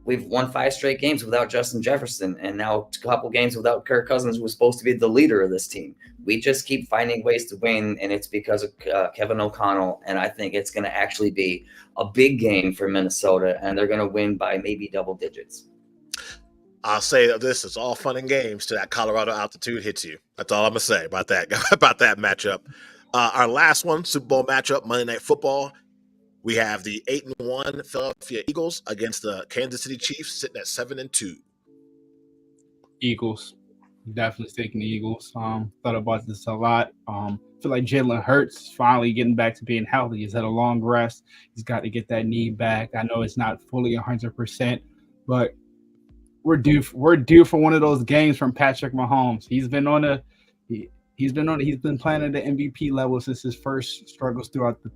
We've won 5 straight games without Justin Jefferson, and now a couple games without Kirk Cousins, who was supposed to be the leader of this team. We just keep finding ways to win, and it's because of Kevin O'Connell. And I think it's going to actually be a big game for Minnesota, and they're going to win by maybe double digits. I'll say this: it's all fun and games till that Colorado altitude hits you. That's all I'm gonna say about that matchup. Our last one, Super Bowl matchup, Monday Night Football. We have the 8-1 Philadelphia Eagles against the Kansas City Chiefs, sitting at 7-2. Eagles. Definitely taking the Eagles. Thought about this a lot. Feel like Jalen Hurts is finally getting back to being healthy. He's had a long rest. He's got to get that knee back. I know it's not fully 100%, but we're due for one of those games from Patrick Mahomes. He's been playing at the MVP level since his first struggles throughout the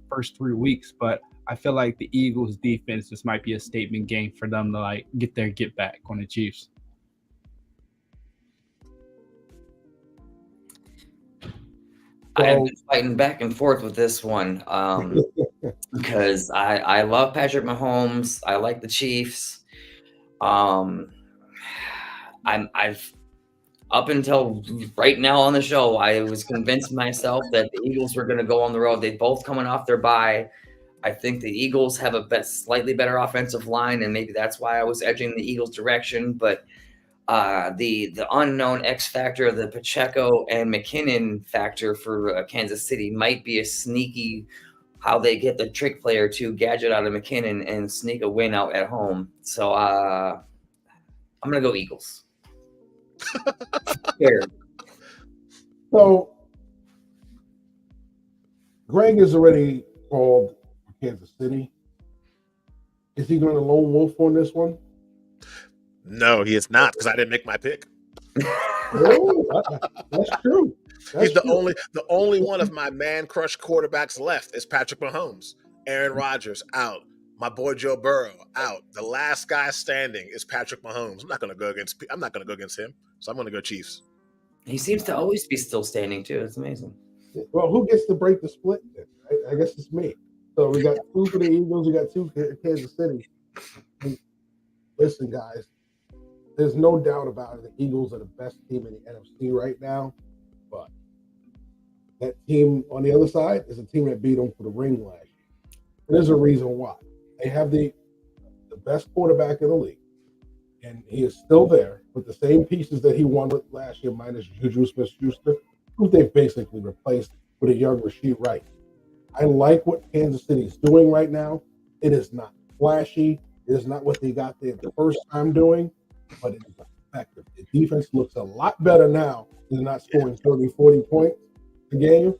first 3 weeks. But I feel like the Eagles defense, this might be a statement game for them to get back on the Chiefs. I have been fighting back and forth with this one because I love Patrick Mahomes. I like the Chiefs. I've up until right now on the show, I was convinced myself that the Eagles were going to go on the road. They both coming off their bye. I think the Eagles have a slightly better offensive line, and maybe that's why I was edging the Eagles' direction. But the unknown X factor, the Pacheco and McKinnon factor for Kansas City might be a sneaky how they get the trick player to gadget out of McKinnon and sneak a win out at home. So I'm going to go Eagles. Fair. So Greg is already called Kansas City. Is he going to lone wolf on this one? No, he is not, because I didn't make my pick. Oh, that's true. He's the only one of my man crush quarterbacks left is Patrick Mahomes. Aaron Rodgers out. My boy Joe Burrow out. The last guy standing is Patrick Mahomes. I'm not going to go against him. So I'm going to go Chiefs. He seems to always be still standing too. It's amazing. Well, who gets to break the split then? I guess it's me. So we got 2 for the Eagles. We got 2 for Kansas City. Listen, guys, there's no doubt about it. The Eagles are the best team in the NFC right now. But that team on the other side is a team that beat them for the ring last year. And there's a reason why. They have the best quarterback in the league. And he is still there with the same pieces that he won with last year, minus Juju Smith-Schuster, who they've basically replaced with a young Rashid Rice. I like what Kansas City is doing right now. It is not flashy. It is not what they got there the first time doing, but it is effective. The defense looks a lot better now. They're not scoring 30, 40 points a game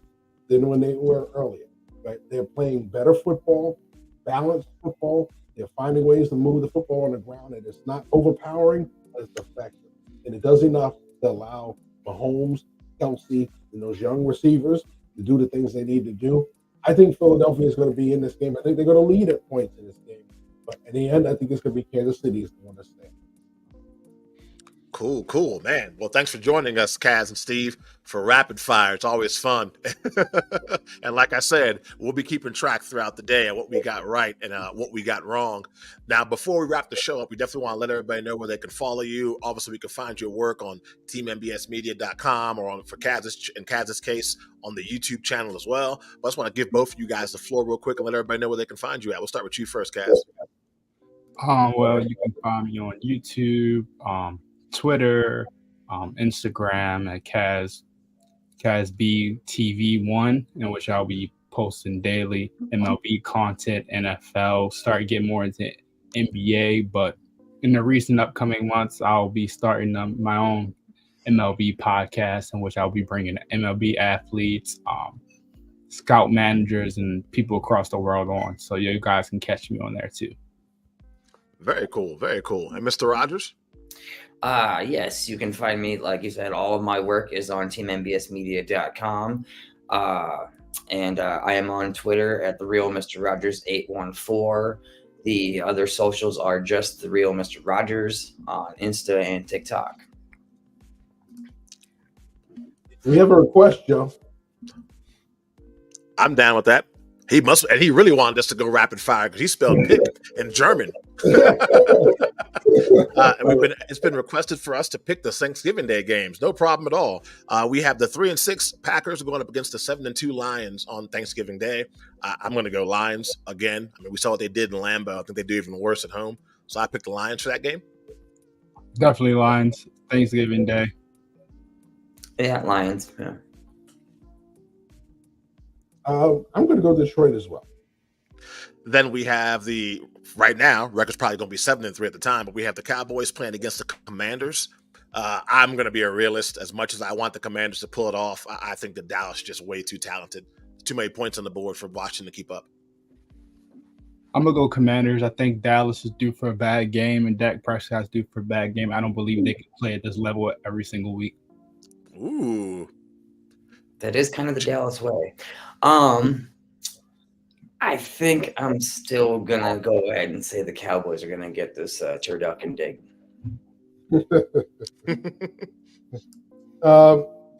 than when they were earlier. Right? They're playing better football, balanced football. They're finding ways to move the football on the ground, and it's not overpowering, but it's effective. And it does enough to allow Mahomes, Kelsey, and those young receivers to do the things they need to do. I think Philadelphia is going to be in this game. I think they're going to lead at points in this game. But in the end, I think it's going to be Kansas City is going to stay. Cool, man. Well, thanks for joining us, Kaz and Steve, for Rapid Fire. It's always fun. And like I said, we'll be keeping track throughout the day of what we got right and what we got wrong. Now, before we wrap the show up, we definitely want to let everybody know where they can follow you. Obviously, we can find your work on teammbsmedia.com or for Kaz's case on the YouTube channel as well. But I just want to give both of you guys the floor real quick and let everybody know where they can find you at. We'll start with you first, Kaz. Well, you can find me on YouTube, Twitter, Instagram at KazBTV1, in which I'll be posting daily MLB content, NFL, start getting more into NBA. But in the recent upcoming months, I'll be starting my own MLB podcast, in which I'll be bringing MLB athletes, scout managers, and people across the world on. So you guys can catch me on there too. Very cool. And Mr. Rogers? Yes, you can find me, like you said, all of my work is on teammbsmedia.com. And I am on Twitter at the real Mr. Rogers 814. The other socials are just the real Mr. Rogers on Insta and TikTok. We have a request, Joe. I'm down with that. And he really wanted us to go rapid fire because he spelled pick in German. And it's been requested for us to pick the Thanksgiving Day games. No problem at all. We have the 3-6 Packers going up against the 7-2 Lions on Thanksgiving Day. I'm going to go Lions again. I mean, we saw what they did in Lambeau. I think they do even worse at home. So I picked the Lions for that game. Definitely Lions. Thanksgiving Day. Yeah, Lions. Yeah. I'm going to go Detroit as well. Then we have right now, record's probably going to be 7-3 at the time, but we have the Cowboys playing against the Commanders. I'm going to be a realist. As much as I want the Commanders to pull it off, I think that Dallas is just way too talented. Too many points on the board for Washington to keep up. I'm going to go Commanders. I think Dallas is due for a bad game, and Dak Prescott's due for a bad game. I don't believe they can play at this level every single week. Ooh. That is kind of the Dallas way. I think I'm still going to go ahead and say the Cowboys are going to get this turducken dig.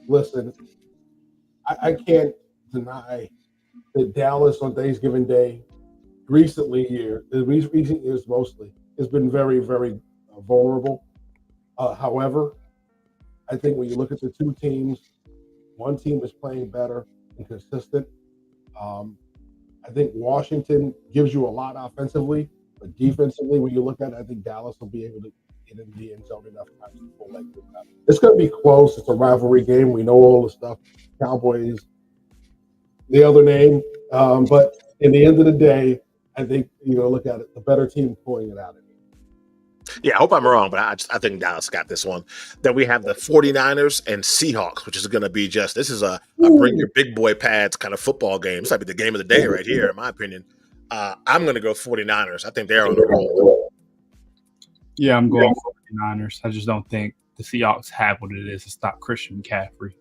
Listen, I can't deny that Dallas on Thanksgiving Day, recent years mostly, has been very, very vulnerable. However, I think when you look at the two teams, one team is playing better and consistent. I think Washington gives you a lot offensively, but defensively, when you look at it, I think Dallas will be able to get in the end zone enough times to pull that game out. It's going to be close. It's a rivalry game. We know all the stuff. Cowboys, the other name. But in the end of the day, I think you're going to look at it, the better team pulling it out. Yeah, I hope I'm wrong, but I think Dallas got this one. Then we have the 49ers and Seahawks, which is going to be this is a bring your big boy pads kind of football game. This might be the game of the day right here, in my opinion. I'm going to go 49ers. I think they're on the roll. Yeah, I'm going 49ers. I just don't think the Seahawks have what it is to stop Christian McCaffrey.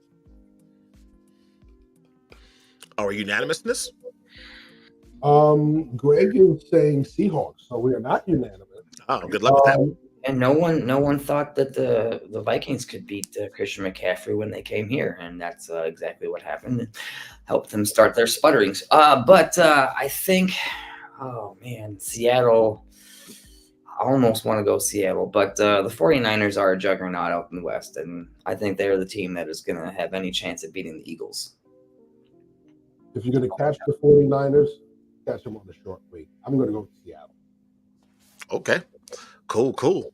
Are we unanimous in this? Greg is saying Seahawks, so we are not unanimous. Oh, good luck with that. And no one thought that the Vikings could beat Christian McCaffrey when they came here, and that's exactly what happened. It helped them start their sputterings. But I think, oh man, Seattle. I almost want to go Seattle, but the 49ers are a juggernaut out in the West, and I think they're the team that is going to have any chance at beating the Eagles. If you're going to catch the 49ers, catch them on the short week. I'm going to go with Seattle. Okay. Cool.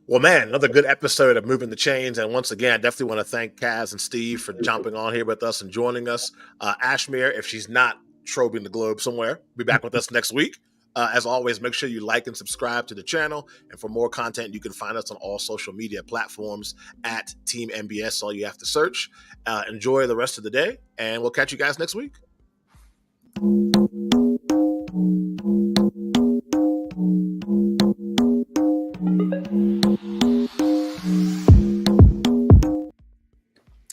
Well, man, another good episode of Moving the Chains. And once again, I definitely want to thank Kaz and Steve for jumping on here with us and joining us. Ashmere, if she's not strobing the globe somewhere, be back with us next week. As always, make sure you like and subscribe to the channel. And for more content, you can find us on all social media platforms at Team MBS. All you have to search. Enjoy the rest of the day, and we'll catch you guys next week.